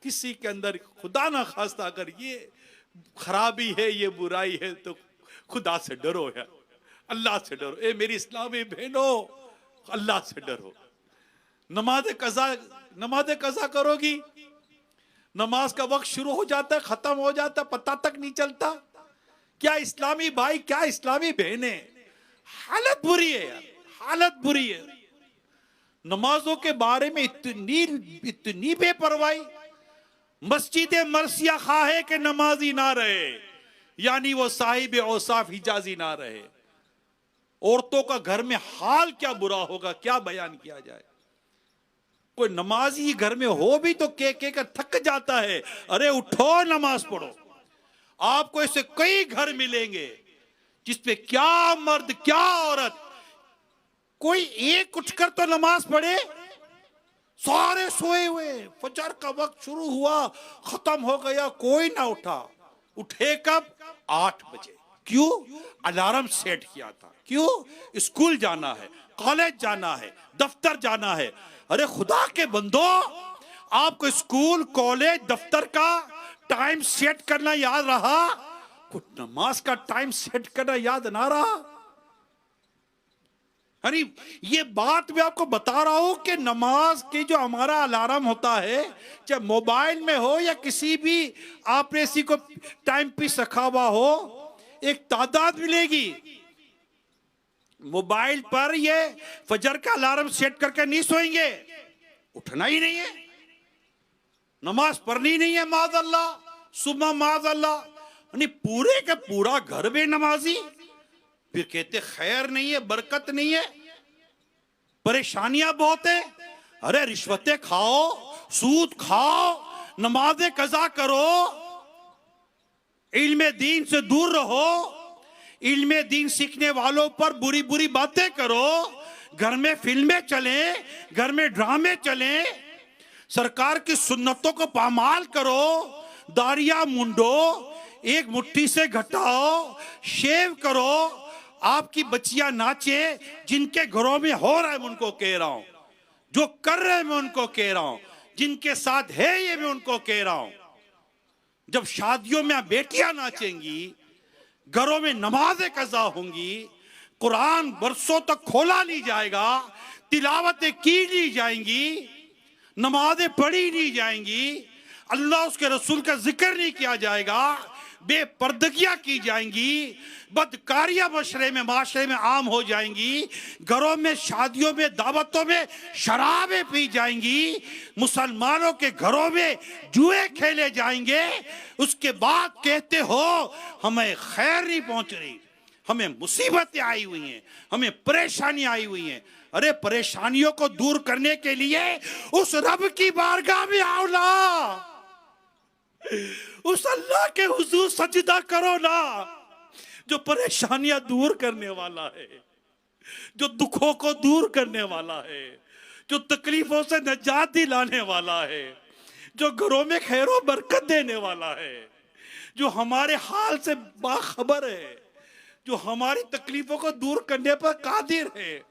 किसी के अंदर खुदा ना खास्ता अगर ये खराबी है, ये बुराई है, तो खुदा से डरो यार, अल्लाह से डरो। ए मेरी इस्लामी बहनों, अल्लाह से डरो। नमाज कज़ा करोगी, नमाज का वक्त शुरू हो जाता है, खत्म हो जाता है, पता तक नहीं चलता। क्या इस्लामी भाई, क्या इस्लामी बहनें, हालत बुरी है यार, हालत बुरी है। नमाजों के बारे में इतनी बेपरवाही। मस्जिद मरसिया खाहे के नमाजी ना रहे, यानी वो साहिब औसाफ हिजाजी ना रहे। औरतों का घर में हाल क्या बुरा होगा, क्या बयान किया जाए। कोई नमाजी घर में हो भी तो के कर थक जाता है। अरे उठो, नमाज पढ़ो। आपको ऐसे कई घर मिलेंगे जिसपे क्या मर्द क्या औरत, कोई एक उठकर तो नमाज पढ़े, सारे सोए हुए, फजर का वक्त शुरू हुआ, खत्म हो गया, कोई ना उठा। उठे कब? 8 बजे। क्यों? अलार्म सेट किया था। क्यों? स्कूल जाना है, कॉलेज जाना है, दफ्तर जाना है। अरे खुदा के बंदो, आपको स्कूल, कॉलेज, दफ्तर का टाइम सेट करना याद रहा? कुछ नमाज का टाइम सेट करना याद ना रहा? अरे ये बात मैं आपको बता रहा हूं कि नमाज की जो हमारा अलार्म होता है, चाहे मोबाइल में हो या किसी भी आपने इसी को टाइम पीस रखा हुआ हो, एक तादाद मिलेगी। मोबाइल पर ये फजर का अलार्म सेट करके नहीं सोएंगे, उठना ही नहीं है, नमाज पढ़नी नहीं है, माज़ अल्लाह सुम्मा माज़ अल्लाह। यानी पूरे का पूरा घर बेनमाजी, फिर कहते खैर नहीं है, बरकत नहीं है, परेशानियां बहुत है। अरे रिश्वतें खाओ, सूद खाओ, नमाजें कजा करो, इल्मे दीन से दूर रहो, इल्मे दीन सीखने वालों पर बुरी बुरी बातें करो, घर में फिल्में चलें, घर में ड्रामे चलें, सरकार की सुन्नतों को पामाल करो, दाढ़ियां मुंडो, एक मुट्ठी से घटाओ, शेव करो, आपकी बच्चियां नाचे, जिनके घरों में हो रहा है मैं उनको कह रहा हूं, जो कर रहे हैं मैं उनको कह रहा हूं, जिनके साथ है ये मैं उनको कह रहा हूं। जब शादियों में बेटियां नाचेंगी, घरों में नमाजें कज़ा होंगी, कुरान बरसों तक खोला नहीं जाएगा, तिलावतें की नहीं जाएंगी, नमाजें पढ़ी नहीं जाएंगी, अल्लाह उसके रसूल का जिक्र नहीं किया जाएगा, बेपर्दगियां की जाएंगी, बदकारियां माशरे में आम हो जाएंगी, घरों में शादियों में दावतों में शराबें पी जाएंगी, मुसलमानों के घरों में जुए खेले जाएंगे, उसके बाद कहते हो हमें खैर नहीं पहुंच रही, हमें मुसीबतें आई हुई हैं, हमें परेशानी आई हुई हैं। अरे परेशानियों को दूर करने के लिए उस रब की बारगाह में आओ ना, उस अल्लाह के हुजूर सजदा करो ना, जो परेशानियां दूर करने वाला है, जो दुखों को दूर करने वाला है, जो तकलीफों से निजात दिलाने वाला है, जो घरों में खैरो बरकत देने वाला है, जो हमारे हाल से बाखबर है, जो हमारी तकलीफों को दूर करने पर कादिर है।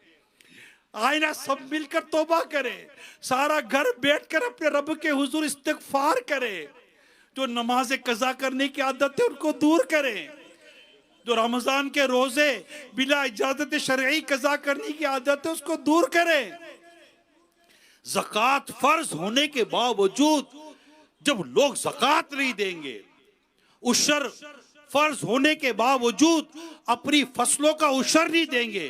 आए ना सब मिलकर तौबा करें, सारा घर बैठकर अपने रब के हुजूर इस्तिगफार करें, जो नमाज़े कज़ा करने की आदत है उनको दूर करें, जो रमजान के रोजे बिना इजाजत शरई कज़ा करने की आदत है उसको दूर करें। ज़कात फर्ज होने के बावजूद जब लोग ज़कात नहीं देंगे, उशर फर्ज होने के बावजूद अपनी फसलों का उशर नहीं देंगे,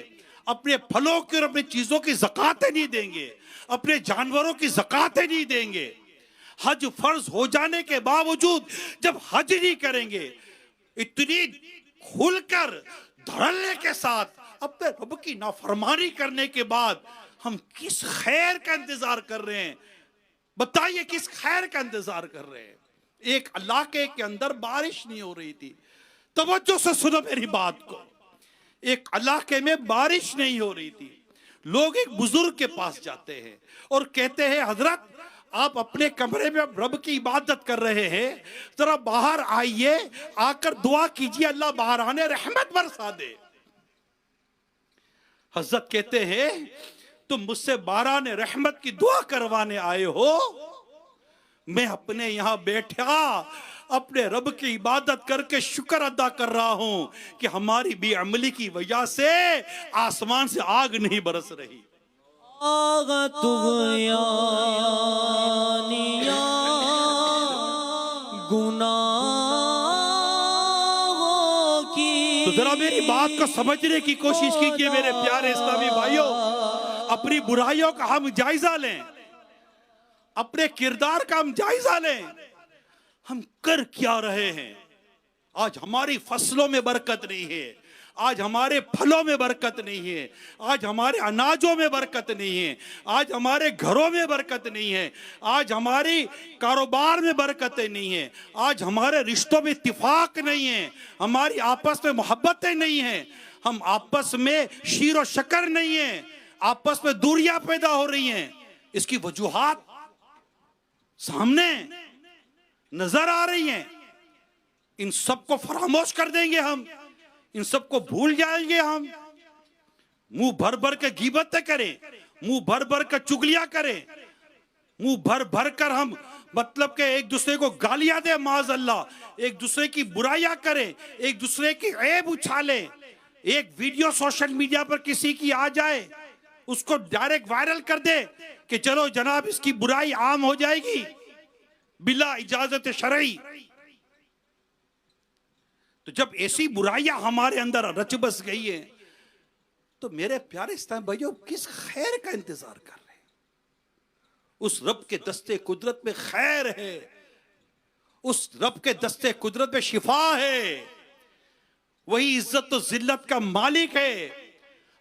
अपने फलों की और अपनी चीजों की ज़कातें नहीं देंगे, अपने जानवरों की ज़कातें नहीं देंगे, हज फर्ज हो जाने के बावजूद जब हज नहीं करेंगे, इतनी खुलकर धड़ल्ले के साथ अपने रब की नाफरमानी करने के बाद हम किस खैर का इंतजार कर रहे हैं? बताइए किस खैर का इंतजार कर रहे हैं? एक इलाके के अंदर बारिश नहीं हो रही थी, तवज्जो से सुनो मेरी बात को, एक इलाके में बारिश नहीं हो रही थी, लोग एक बुजुर्ग के पास जाते हैं और कहते हैं हजरत आप अपने कमरे में रब की इबादत कर रहे हैं, जरा बाहर आइए, आकर दुआ कीजिए अल्लाह बाहर आने रहमत बरसा दे। हजरत कहते हैं तुम मुझसे बारान रहमत की दुआ करवाने आए हो, मैं अपने यहां बैठा अपने रब की इबादत करके शुक्र अदा कर रहा हूं कि हमारी बेअमली की वजह से आसमान से आग नहीं बरस रही। आगा तुगयानिया गुनाहों की। तो जरा मेरी बात को समझने की कोशिश कीजिए मेरे प्यारे इस्लामी भाइयों, अपनी बुराइयों का हम जायजा लें, अपने किरदार का हम जायजा लें, हम कर क्या रहे हैं? आज हमारी फसलों में बरकत नहीं है, आज हमारे फलों में बरकत नहीं है, आज हमारे अनाजों में बरकत नहीं है, आज हमारे घरों में बरकत नहीं है, आज हमारी कारोबार में बरकतें नहीं है, आज हमारे रिश्तों में इत्तिफाक नहीं है, हमारी आपस में मोहब्बतें नहीं है, हम आपस में शीर और शक्कर नहीं है, आपस में दूरियां पैदा हो रही हैं। इसकी वजूहात सामने नजर आ रही हैं। इन सबको फरामोश कर देंगे हम, इन सबको भूल जाएंगे हम, मुंह भर भर के गीबतें करें, मुंह भर भर कर चुगलियां करें, मुंह भर भर कर हम मतलब के एक दूसरे को गालियां दे, माज़अल्लाह, एक दूसरे की बुराइयां करें, एक दूसरे की ऐब उछालें। एक वीडियो सोशल मीडिया पर किसी की आ जाए, उसको डायरेक्ट वायरल कर दे कि चलो जनाब इसकी बुराई आम हो जाएगी बिला इजाजत शरई। तो जब ऐसी बुराइयां हमारे अंदर रच बस गई है, तो मेरे प्यारे इस्लाम भाइयों किस खैर का इंतजार कर रहे हैं? उस रब के दस्ते कुदरत में खैर है, उस रब के दस्ते कुदरत में शिफा है। वही इज्जत और जिल्लत का मालिक है।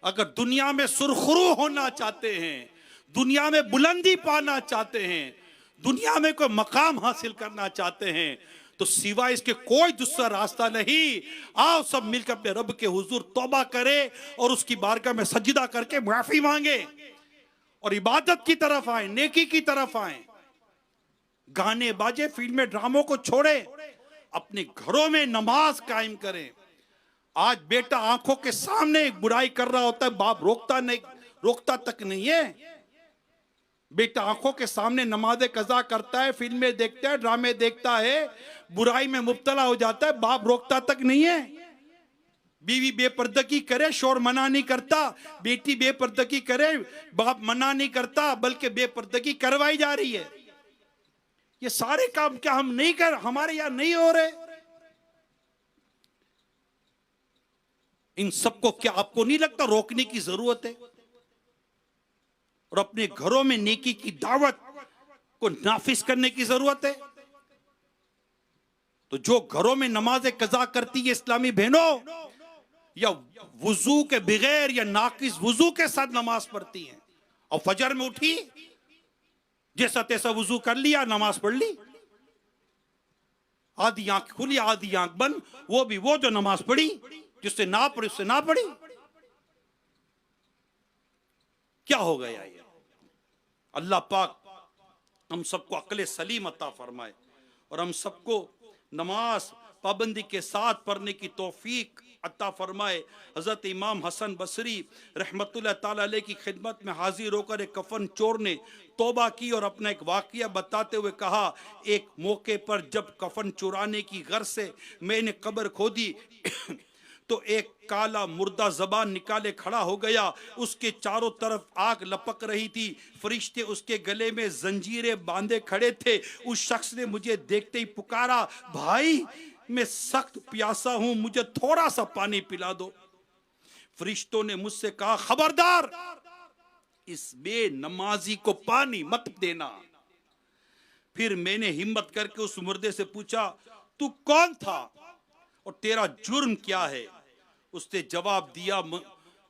अगर दुनिया में सुरखरू होना चाहते हैं, दुनिया में बुलंदी पाना चाहते हैं, दुनिया में कोई मकाम हासिल करना चाहते हैं, तो सिवाय इसके कोई दूसरा रास्ता नहीं। आओ सब मिलकर अपने रब के हुजूर तौबा करें और उसकी बारगाह में सजदा करके माफी मांगे और इबादत की तरफ आए, नेकी की तरफ आए। गाने बाजे फिल्में ड्रामों को छोड़े, अपने घरों में नमाज कायम करें। आज बेटा आंखों के सामने एक बुराई कर रहा होता है, बाप रोकता तक नहीं है। बेटा आंखों के सामने नमाज़े कज़ा करता है, फिल्में देखता है, ड्रामे देखता है, बुराई में मुब्तला हो जाता है, बाप रोकता तक नहीं है। बीवी बेपर्दगी करे, शोर मना नहीं करता। बेटी बेपर्दगी करे, बाप मना नहीं करता, बल्कि बेपर्दगी करवाई जा रही है। ये सारे काम क्या हम नहीं कर, हमारे यहां नहीं हो रहे? इन सबको क्या आपको नहीं लगता रोकने की जरूरत है? और अपने घरों में नेकी की दावत को नाफिज करने की जरूरत है। तो जो घरों में नमाज़े कज़ा करती है इस्लामी बहनों, या वुजू के बगैर या नाकिस वुजू के साथ नमाज पढ़ती हैं, और फजर में उठी जैसा तैसा वुजू कर लिया, नमाज पढ़ ली, आधी आंख खुली आधी आंख बंद, वो भी वो जो नमाज पढ़ी, जिससे ना पढ़ी उससे ना पढ़ी। क्या हो गया ये? अल्लाह पाक हम सबको अक्ल सलीम अता फरमाए और हम सबको नमाज पाबंदी के साथ पढ़ने की तौफीक अता फरमाए। हजरत इमाम हसन बसरी रहमतुल्लाह ताला अलैह की खिदमत में हाजिर होकर एक कफन चोर ने तौबा की और अपना एक वाकया बताते हुए कहा, एक मौके पर जब कफन चुराने की गर्ज से मैंने कब्र खोदी तो एक काला मुर्दा जबान निकाले खड़ा हो गया। उसके चारों तरफ आग लपक रही थी, फरिश्ते उसके गले में जंजीरें बांधे खड़े थे। उस शख्स ने मुझे देखते ही पुकारा, भाई मैं सख्त प्यासा हूं, मुझे थोड़ा सा पानी पिला दो। फरिश्तों ने मुझसे कहा, खबरदार इस बेनमाजी को पानी मत देना। फिर मैंने हिम्मत करके उस मुर्दे से पूछा, तू कौन था और तेरा जुर्म क्या है? उसने जवाब दिया,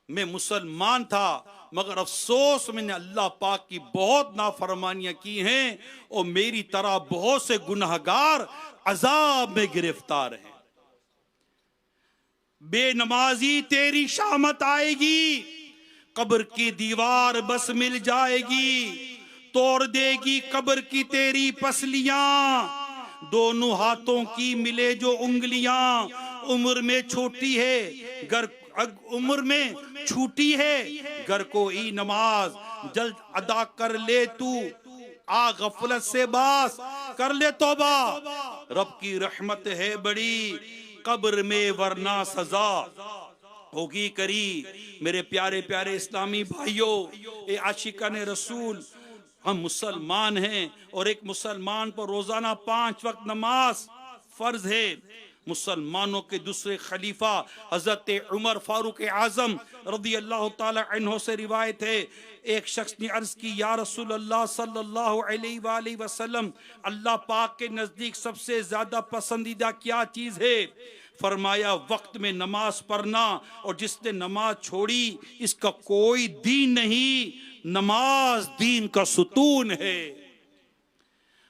मैं मुसलमान था, मगर अफसोस मैंने अल्लाह पाक की बहुत नाफरमानियां की हैं और मेरी तरह बहुत से गुनहगार अजाब में गिरफ्तार हैं। बेनमाजी तेरी शामत आएगी, कब्र की दीवार बस मिल जाएगी, तोड़ देगी कब्र की तेरी पसलियां, दोनों हाथों की मिले जो उंगलियां। उम्र में छोटी है घर, उम्र में छूटी है घर को ई नमाज, जल्द अदा कर ले तू, आ गफलत से बास कर ले तौबा। रब की रहमत है बड़ी, कब्र में वरना सजा होगी करी। मेरे प्यारे प्यारे इस्लामी भाइयों, ए आशिकान रसूल, हम मुसलमान हैं और एक मुसलमान पर रोजाना 5 वक्त नमाज फर्ज है। मुसलमानों के दूसरे खलीफा हजरत उमर फारूक आजम रदी अल्लाह ताला अन्हो से रिवायत है, एक शख्स ने अर्ज की, या रसूल अल्लाह सल्लल्लाहु अलैहि वसल्लम, अल्लाह पाक के नजदीक सबसे ज्यादा पसंदीदा क्या चीज है? फरमाया, वक्त में नमाज पढ़ना, और जिसने नमाज छोड़ी इसका कोई दीन नहीं। नमाज दीन का सुतून है।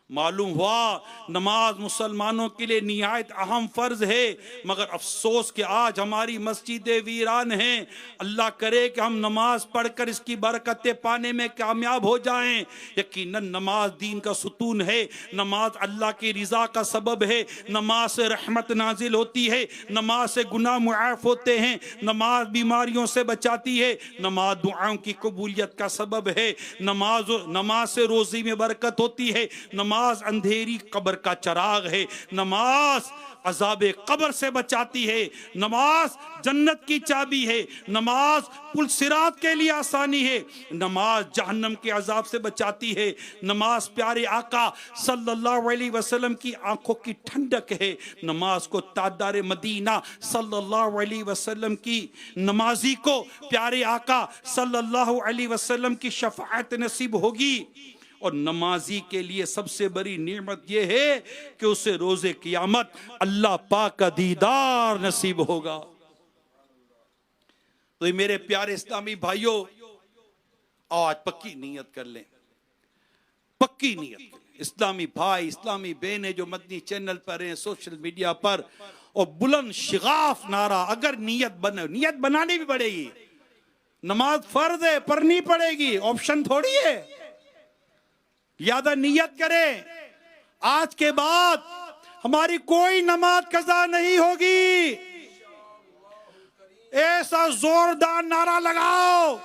मालूम हुआ नमाज मुसलमानों के लिए निहायत अहम फर्ज है, मगर अफसोस कि आज हमारी मस्जिदें वीरान हैं। अल्लाह करे कि हम नमाज पढ़कर इसकी बरकतें पाने में कामयाब हो जाएं। यकीनन नमाज दीन का सुतून है, नमाज अल्लाह की रिज़ा का सबब है, नमाज से रहमत नाजिल होती है, नमाज से गुनाह मुआफ़ होते हैं, नमाज बीमारियों से बचाती है, नमाज दुआओं की कबूलियत का सबब है, नमाज से रोज़ी में बरकत होती है, नमाज अंधेरी कब्र का चराग है, नमाज अज़ाबे कब्र से बचाती है, नमाज जन्नत की चाबी है, नमाज पुल सिरात के लिए आसानी है, नमाज जहन्नम के अजाब से बचाती है, नमाज प्यारे आका सल्लल्लाहु अलैहि वसल्लम की आंखों की ठंडक है, नमाज को ताजदार मदीना सल्लल्लाहु अलैहि वसल्लम की नमाजी को प्यारे आका सल्लल्लाहु अलैहि वसल्लम की शफाअत नसीब होगी। और नमाजी के लिए सबसे बड़ी नेमत यह है कि उसे रोजे क़यामत अल्लाह पाक का दीदार नसीब होगा। तो ये मेरे प्यारे इस्लामी भाइयों, आज पक्की नियत कर लें, पक्की नियत। इस्लामी भाई, इस्लामी बहनें जो मदनी चैनल पर हैं, सोशल मीडिया पर, और बुलंद शिगाफ नारा, अगर नियत बनानी भी पड़ेगी। नमाज फर्ज है, पढ़नी पड़ेगी, ऑप्शन थोड़ी है। यादा नियत करें, आज के बाद हमारी कोई नमाज कज़ा नहीं होगी। ऐसा जोरदार नारा लगाओ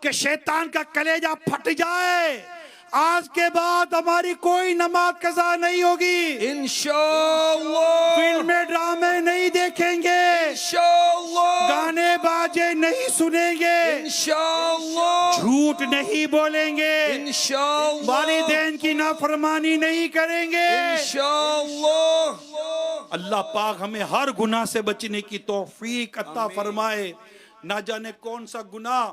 कि शैतान का कलेजा फट जाए। आज के बाद हमारी कोई नमाज कज़ा नहीं होगी। इंशाअल्लाह। फिल्में ड्रामे नहीं देखेंगे, इंशाअल्लाह। गाने बाजे नहीं सुनेंगे, इंशाअल्लाह। झूठ नहीं बोलेंगे, इंशाअल्लाह। वालिदैन की नाफरमानी नहीं करेंगे। इंशाअल्लाह। अल्लाह पाक हमें हर गुनाह से बचने की तौफीक अता फरमाए। ना जाने कौन सा गुनाह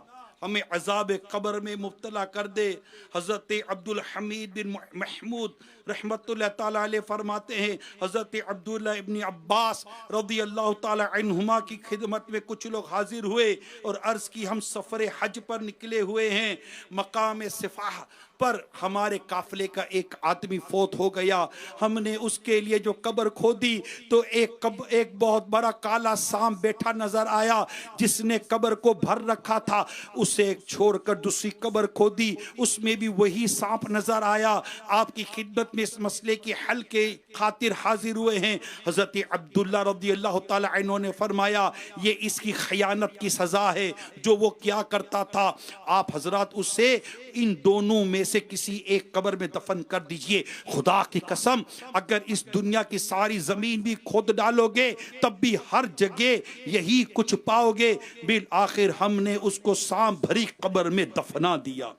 हमें अज़ाब कब्र में मुब्तला कर दे। हज़रत अब्दुल हमीद बिन महमूद रहमतुल्लाह ताला अलैह फरमाते हैं, हज़रत अब्दुल्लाह इब्न अब्बास रज़ी अल्लाह ताला अन्हुमा की खिदमत में कुछ लोग हाजिर हुए और अर्ज़ की, हम सफ़र हज पर निकले हुए हैं, मकाम सिफ़ाह पर हमारे काफिले का एक आदमी फौत हो गया। हमने उसके लिए जो कब्र खोदी तो एक बहुत बड़ा काला सांप बैठा नजर आया, जिसने कब्र को भर रखा था। उसे छोड़कर दूसरी कब्र खोदी, उसमें भी वही सांप नजर आया। आपकी खिदमत में इस मसले के हल के खातिर हाजिर हुए हैं। हजरत अब्दुल्ला रज़ी अल्लाह ताला अन्हु ने फरमाया, ये इसकी खयानत की सजा है जो वो क्या करता था। आप हजरत उसे इन दोनों में से किसी एक कब्र में दफन कर दीजिए। खुदा की कसम, अगर इस दुनिया की सारी जमीन भी खोद डालोगे तब भी हर जगह यही कुछ पाओगे। बिल आखिर हमने उसको सांप भरी कब्र में दफना दिया।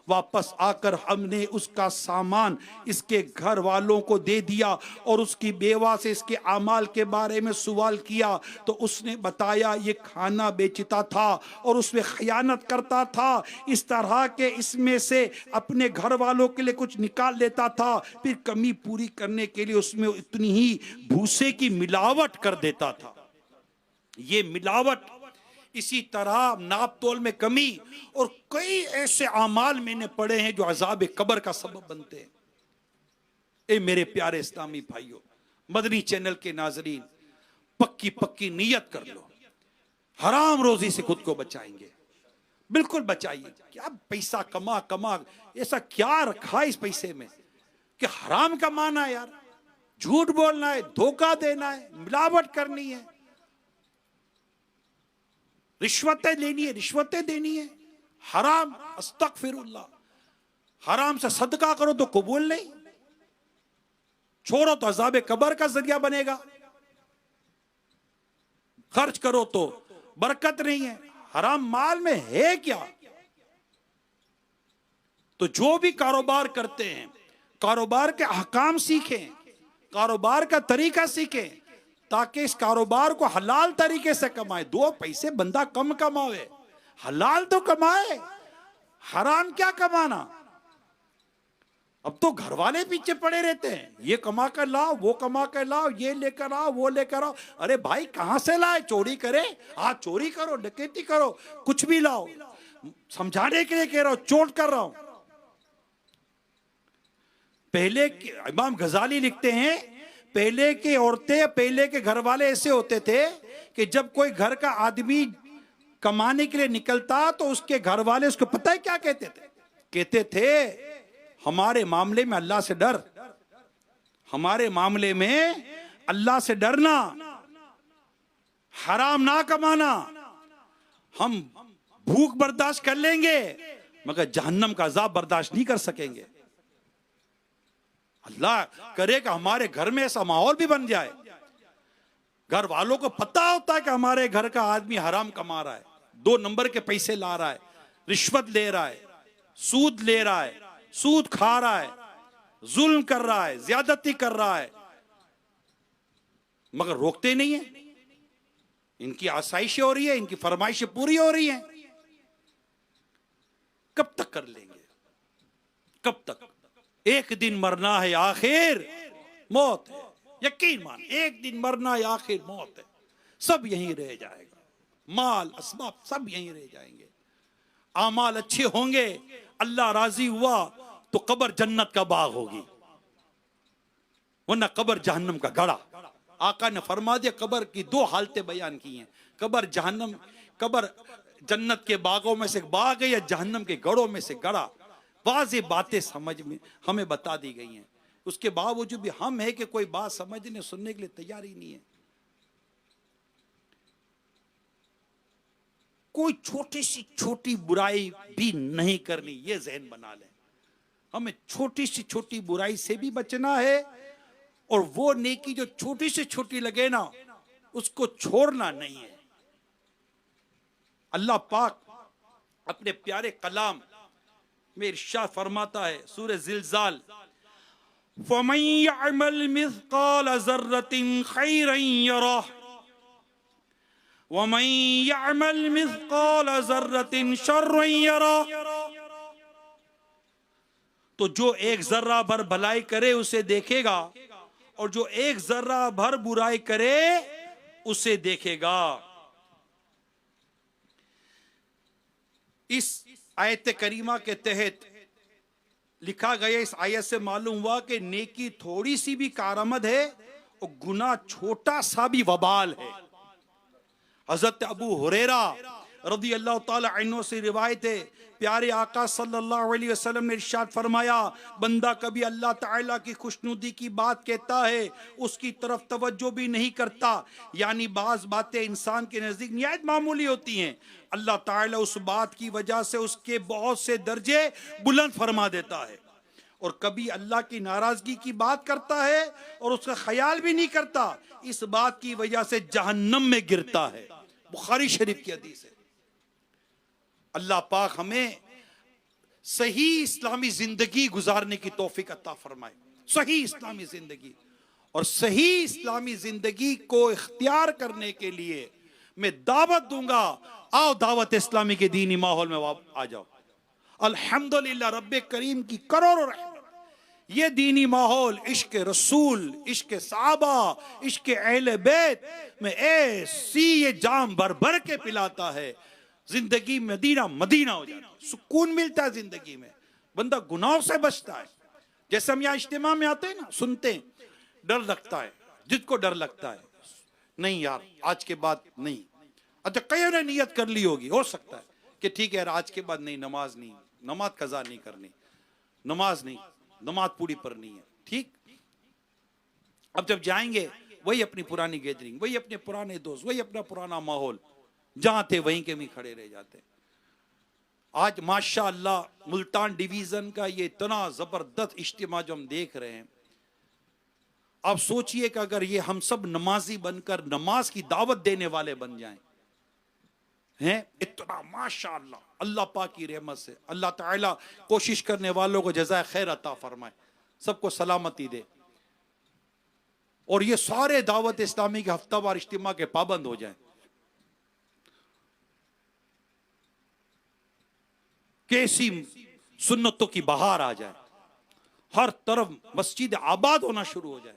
वापस आकर हमने उसका सामान इसके घर वालों को दे दिया और उसकी बेवा से इसके आमाल के बारे में सवाल किया तो उसने बताया ये खाना बेचता था और उसमें खयानत करता था। इस तरह के इसमें से अपने घर वालों के लिए कुछ निकाल लेता था, फिर कमी पूरी करने के लिए उसमें इतनी ही भूसे की मिलावट कर देता था। ये मिलावट, इसी तरह नाप तोल में कमी और कई ऐसे आमाल मैंने पढ़े हैं जो अज़ाब कब्र का सबब बनते हैं। ए मेरे प्यारे इस्लामी भाइयों, मदनी चैनल के नाजरीन, पक्की पक्की नियत कर लो, हराम रोजी से खुद को बचाएंगे। बिल्कुल बचाइए। क्या पैसा कमा कमा ऐसा क्या रखा इस पैसे में कि हराम कमाना है यार, झूठ बोलना है, धोखा देना है, मिलावट करनी है, रिश्वतें लेनी है, रिश्वतें देनी है, हराम। अस्तगफिरुल्लाह। हराम से सदका करो तो कबूल नहीं, छोड़ो तो अज़ाब कब्र का जरिया बनेगा, खर्च करो तो बरकत नहीं है। हराम माल में है क्या? तो जो भी कारोबार करते हैं, कारोबार के अहकाम सीखें, कारोबार का तरीका सीखें ताकि इस कारोबार को हलाल तरीके से कमाए। दो पैसे बंदा कम कमावे, हलाल तो कमाए, हराम क्या कमाना। अब तो घर वाले पीछे पड़े रहते हैं, ये कमा कर लाओ, वो कमा कर लाओ, ये लेकर आओ, वो लेकर आओ। अरे भाई कहां से लाए? चोरी करे? हाँ चोरी करो, डकैती करो, कुछ भी लाओ। समझाने के लिए कह रहा हूं, चोट कर रहा हूं। पहले इमाम गजाली लिखते हैं, पहले के औरतें, पहले के घर वाले ऐसे होते थे कि जब कोई घर का आदमी कमाने के लिए निकलता तो उसके घर वाले उसको पता है क्या कहते थे? कहते थे हमारे मामले में अल्लाह से डर, हमारे मामले में अल्लाह से डरना, हराम ना कमाना। हम भूख बर्दाश्त कर लेंगे मगर जहन्नम का अजाब बर्दाश्त नहीं कर सकेंगे। अल्लाह करे कि हमारे घर में ऐसा माहौल भी बन जाए, घर वालों को पता होता है कि हमारे घर का आदमी हराम कमा रहा है, 2 नंबर के पैसे ला रहा है, रिश्वत ले रहा है, सूद ले रहा है, सूद खा रहा है, जुल्म कर रहा है, ज्यादती कर रहा है, मगर रोकते नहीं है। इनकी आसाइशें हो रही है, इनकी फरमाइशें पूरी हो रही हैं। कब तक कर लेंगे? कब तक? एक दिन मरना है, आखिर मौत है। यकीन मान, एक दिन मरना है, आखिर मौत है। सब यहीं रह जाएगा, माल असबाब सब यहीं रह जाएंगे। आमाल अच्छे होंगे, अल्लाह राजी हुआ तो कब्र जन्नत का बाग होगी, वरना कब्र जहन्नम का गड़ा। आका ने फरमा दिया, कब्र की दो हालतें बयान की हैं, कब्र जहन्नम, कब्र जन्नत के बागों में से बाग है या जहन्नम के गड़ों में से गड़ा। वाज़ेह बातें समझ में हमें बता दी गई हैं, उसके बावजूद भी हम है कि कोई बात समझने सुनने के लिए तैयार ही नहीं है। कोई छोटी सी छोटी बुराई भी नहीं करनी, ये ज़हन बना लें। हमें छोटी सी छोटी बुराई से भी बचना है, और वो नेकी जो छोटी से छोटी लगे ना, उसको छोड़ना नहीं है। अल्लाह पाक अपने प्यारे कलाम में इरशाद फरमाता है, सूरह ज़िलज़ाल, फमन यअमल मिस्काल ज़र्रतिन खैरन यरह वमन यअमल मिस्काल ज़र्रतिन शर्रन यरह। तो जो एक जर्रा भर भलाई करे उसे देखेगा, और जो एक जर्रा भर बुराई करे उसे देखेगा। इस आयत करीमा के तहत लिखा गया, इस आयत से मालूम हुआ कि नेकी थोड़ी सी भी कारामद है और गुनाह छोटा सा भी वबाल है। हजरत अबू हुरैरा रज़ी अल्लाह ताला अन्हु से रिवायत है, प्यारे आका सल्लल्लाहु अलैहि वसल्लम ने इरशाद फरमाया, बंदा कभी अल्लाह ताला की खुशनुदी की बात कहता है, उसकी तरफ तवज्जो भी नहीं करता, यानी बाज बातें इंसान के नज़दीक निहायत मामूली होती हैं, अल्लाह ताला उस बात की वजह से उसके बहुत से दर्जे बुलंद फरमा देता है। और कभी अल्लाह की नाराजगी की बात करता है और उसका ख्याल भी नहीं करता, इस बात की वजह से जहन्नम में गिरता है। बुखारी शरीफ की हदीस है। अल्लाह पाक हमें सही इस्लामी जिंदगी गुजारने की तौफीक अता फरमाए, सही इस्लामी जिंदगी। और सही इस्लामी जिंदगी को इख्तियार करने के लिए मैं दावत दूंगा, आओ दावत इस्लामी के दीनी माहौल में आ जाओ। अल्हम्दुलिल्लाह रब्बे करीम की करोड़ों रहमत, ये दीनी माहौल इश्क रसूल, इश्क साहबा, इश्क अहले बैत में ऐसी ये जाम भर भर के पिलाता है, जिंदगी मदीना मदीना हो जाता है, सुकून मिलता है जिंदगी में, बंदा गुनाहों से बचता है। जैसे हम यहाँ इज्तिमा में आते हैं ना, सुनते हैं, डर लगता है, जिसको डर लगता है नहीं यार आज के बाद नहीं, अच्छा कई ने नियत कर ली होगी, हो सकता है कि ठीक है यार आज के बाद नहीं, नमाज नहीं, नमाज कज़ा नहीं करनी, नमाज नहीं, नमाज पूरी पढ़नी है, ठीक। अब जब जाएंगे वही अपनी पुरानी गैदरिंग, वही अपने पुराने दोस्त, वही अपना पुराना माहौल, जहां थे वहीं के भी खड़े रह जाते। आज माशाअल्लाह मुल्तान डिवीजन का ये इतना जबरदस्त इज्तिमा जो हम देख रहे हैं, आप सोचिए कि अगर ये हम सब नमाजी बनकर नमाज की दावत देने वाले बन जाएं, हैं इतना माशाअल्लाह, अल्लाह पाक की रहमत से अल्लाह ताला कोशिश करने वालों को जज़ाए खैर अता फरमाए, सबको सलामती दे, और ये सारे दावत इस्लामी के हफ्तावार इज्तिमा के पाबंद हो जाएं। कैसी सुन्नतों की बहार आ जाए, हर तरफ मस्जिद आबाद होना शुरू हो जाए,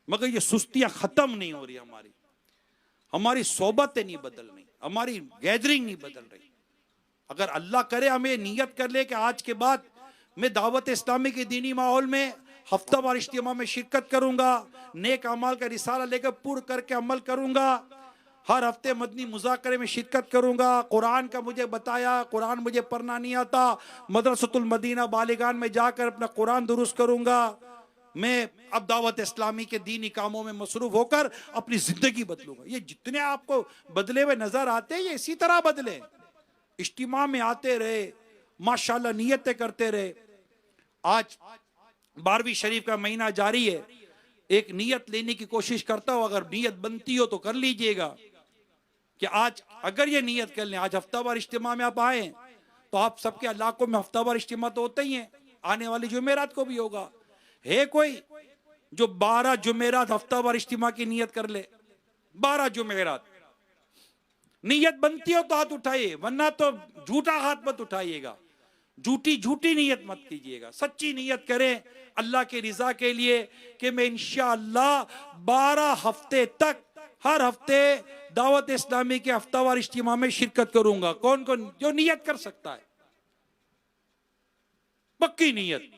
मगर ये सुस्तियां खत्म नहीं हो रही, हमारी सोबतें नहीं बदल रही, हमारी गैदरिंग नहीं बदल रही। अगर अल्लाह करे हमें नियत कर ले कि आज के बाद मैं दावत इस्लामी के दीनी माहौल में हफ्तावार इज्तिमा में शिरकत करूंगा, नेक अमाल का रिसाला लेकर पूर्ण करके अमल करूंगा, हर हफ्ते मदनी मुज़ाकरे में शिरकत करूंगा, कुरान का मुझे बताया, कुरान मुझे पढ़ना नहीं आता, मदरसतुल मदीना बालिगान में जाकर अपना कुरान दुरुस्त करूंगा, मैं अब दावत इस्लामी के दीनी कामों में मसरूफ होकर अपनी जिंदगी बदलूंगा। ये जितने आपको बदले हुए नजर आते हैं, ये इसी तरह बदले, इज्तिमा में आते रहे, माशाल्लाह नियतें करते रहे। आज 12वीं शरीफ का महीना जारी है, एक नियत लेने की कोशिश करता हूं, अगर नियत बनती हो तो कर लीजिएगा कि आज अगर ये नियत कर लें, आज हफ्तावार इज्तिमा में आप आए तो आप सबके इलाकों में हफ्तावार इज्तिमा तो होते ही हैं, आने वाली जुमेरात को भी होगा। है कोई जो 12 जुमेरात हफ्तावार इज्तिमा की नियत कर ले? 12 जुमेरात नियत बनती हो तो हाथ उठाइए, वरना तो झूठा हाथ मत उठाइएगा। झूठी झूठी नीयत मत कीजिएगा, सच्ची नीयत करें अल्लाह की रिजा के लिए कि मैं इंशाअल्लाह 12 हफ्ते तक हर हफ्ते दावत इस्लामी के हफ्तावार इज्तिमा में शिरकत करूंगा। कौन कौन जो नीयत कर सकता है, पक्की नीयत।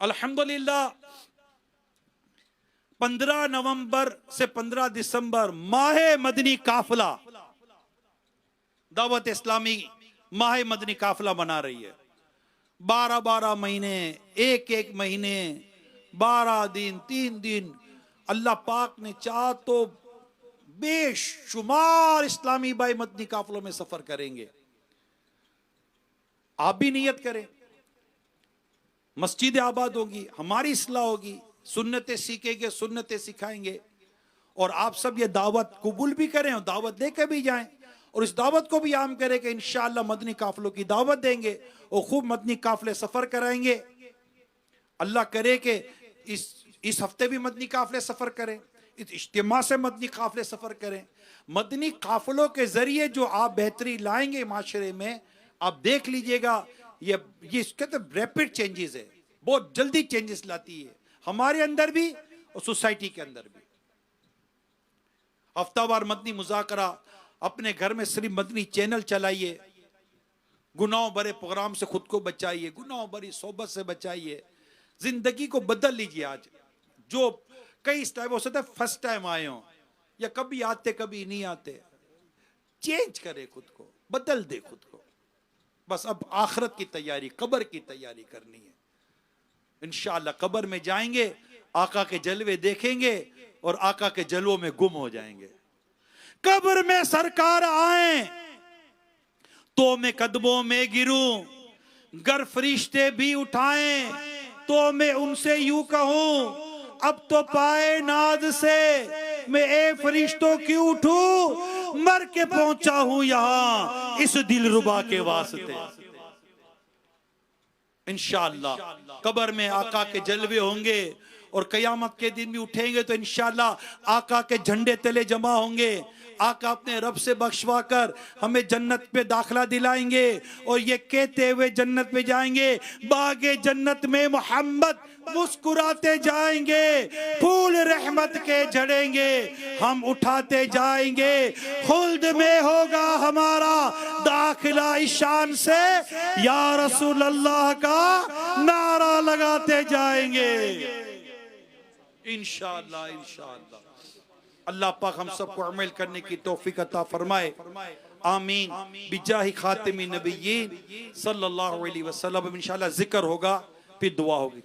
अल्हम्दुलिल्लाह 15 नवंबर से 15 दिसंबर माह मदनी काफिला, दावत इस्लामी माह मदनी काफिला बना रही है। 12 महीने, एक महीने, 12 दिन, 3 दिन, अल्लाह पाक ने चाहा तो बेशुमार इस्लामी भाई मदनी काफिलों में सफर करेंगे। आप भी नियत करें, मस्जिद आबाद होगी, हमारी इस्लाह होगी, सुन्नतें सीखेंगे, सुन्नतें सिखाएंगे, और आप सब ये दावत कबूल भी करें और दावत देकर भी जाएं, और इस दावत को भी आम करें कि इंशाअल्लाह मदनी काफिलों की दावत देंगे और खूब मदनी काफिले सफर कराएंगे। अल्लाह करे कि इस हफ्ते भी मदनी काफिले सफर करें, इस इज्तिमा से मदनी काफिले सफर करें। मदनी काफिलों के जरिए जो आप बेहतरी लाएंगे माशरे में, आप देख लीजिएगा, ये इसके तो रैपिड चेंजेस है, बहुत जल्दी चेंजेस लाती है, हमारे अंदर भी और सोसाइटी के अंदर भी। हफ्तावार मदनी मुज़ाकरा, अपने घर में सिर्फ मदनी चैनल चलाइए, गुनाहों भरे प्रोग्राम से खुद को बचाइए, गुनाहों भरी सोबत से बचाइए, जिंदगी को बदल लीजिए। आज जो कई इस टाइम हो सकता है फर्स्ट टाइम आए हो या कभी आते कभी नहीं आते, चेंज करे खुद को, बदल दे खुद को। बस अब आखिरत की तैयारी, कब्र की तैयारी करनी है। इंशाअल्लाह कब्र में जाएंगे, आका के जलवे देखेंगे और आका के जलवों में गुम हो जाएंगे। कब्र में सरकार आए तो मैं कदमों में गिरूं, गर फरिश्ते भी उठाएं तो मैं उनसे यूं कहूं, अब तो पाए नाज से मैं ए फरिश्तों की उठूं, मर के पहुंचा हूं यहां इस दिलरुबा के वास्ते। इंशाअल्लाह कब्र में आका के जलवे होंगे और कयामत के दिन भी उठेंगे तो इंशाअल्लाह आका के झंडे तले जमा होंगे। आका अपने रब से बख्शवा कर हमें जन्नत पे दाखिला दिलाएंगे और ये कहते हुए जन्नत में जाएंगे, बागे जन्नत में मोहम्मद मुस्कुराते जाएंगे, फूल रहमत के झड़ेंगे, हम उठाते जाएंगे, खुल्द में होगा हमारा दाखिला ईशान से, या रसूल अल्लाह का नारा लगाते जाएंगे। इंशाअल्लाह इंशाअल्लाह अल्लाह पाक हम सबको अमल करने की तौफीक अता फरमाए, आमीन। बिजाहि खातिमी नबिय्यीन सल्लल्लाहु अलैहि वसल्लम। इंशाअल्लाह जिक्र होगा, फिर दुआ होगी।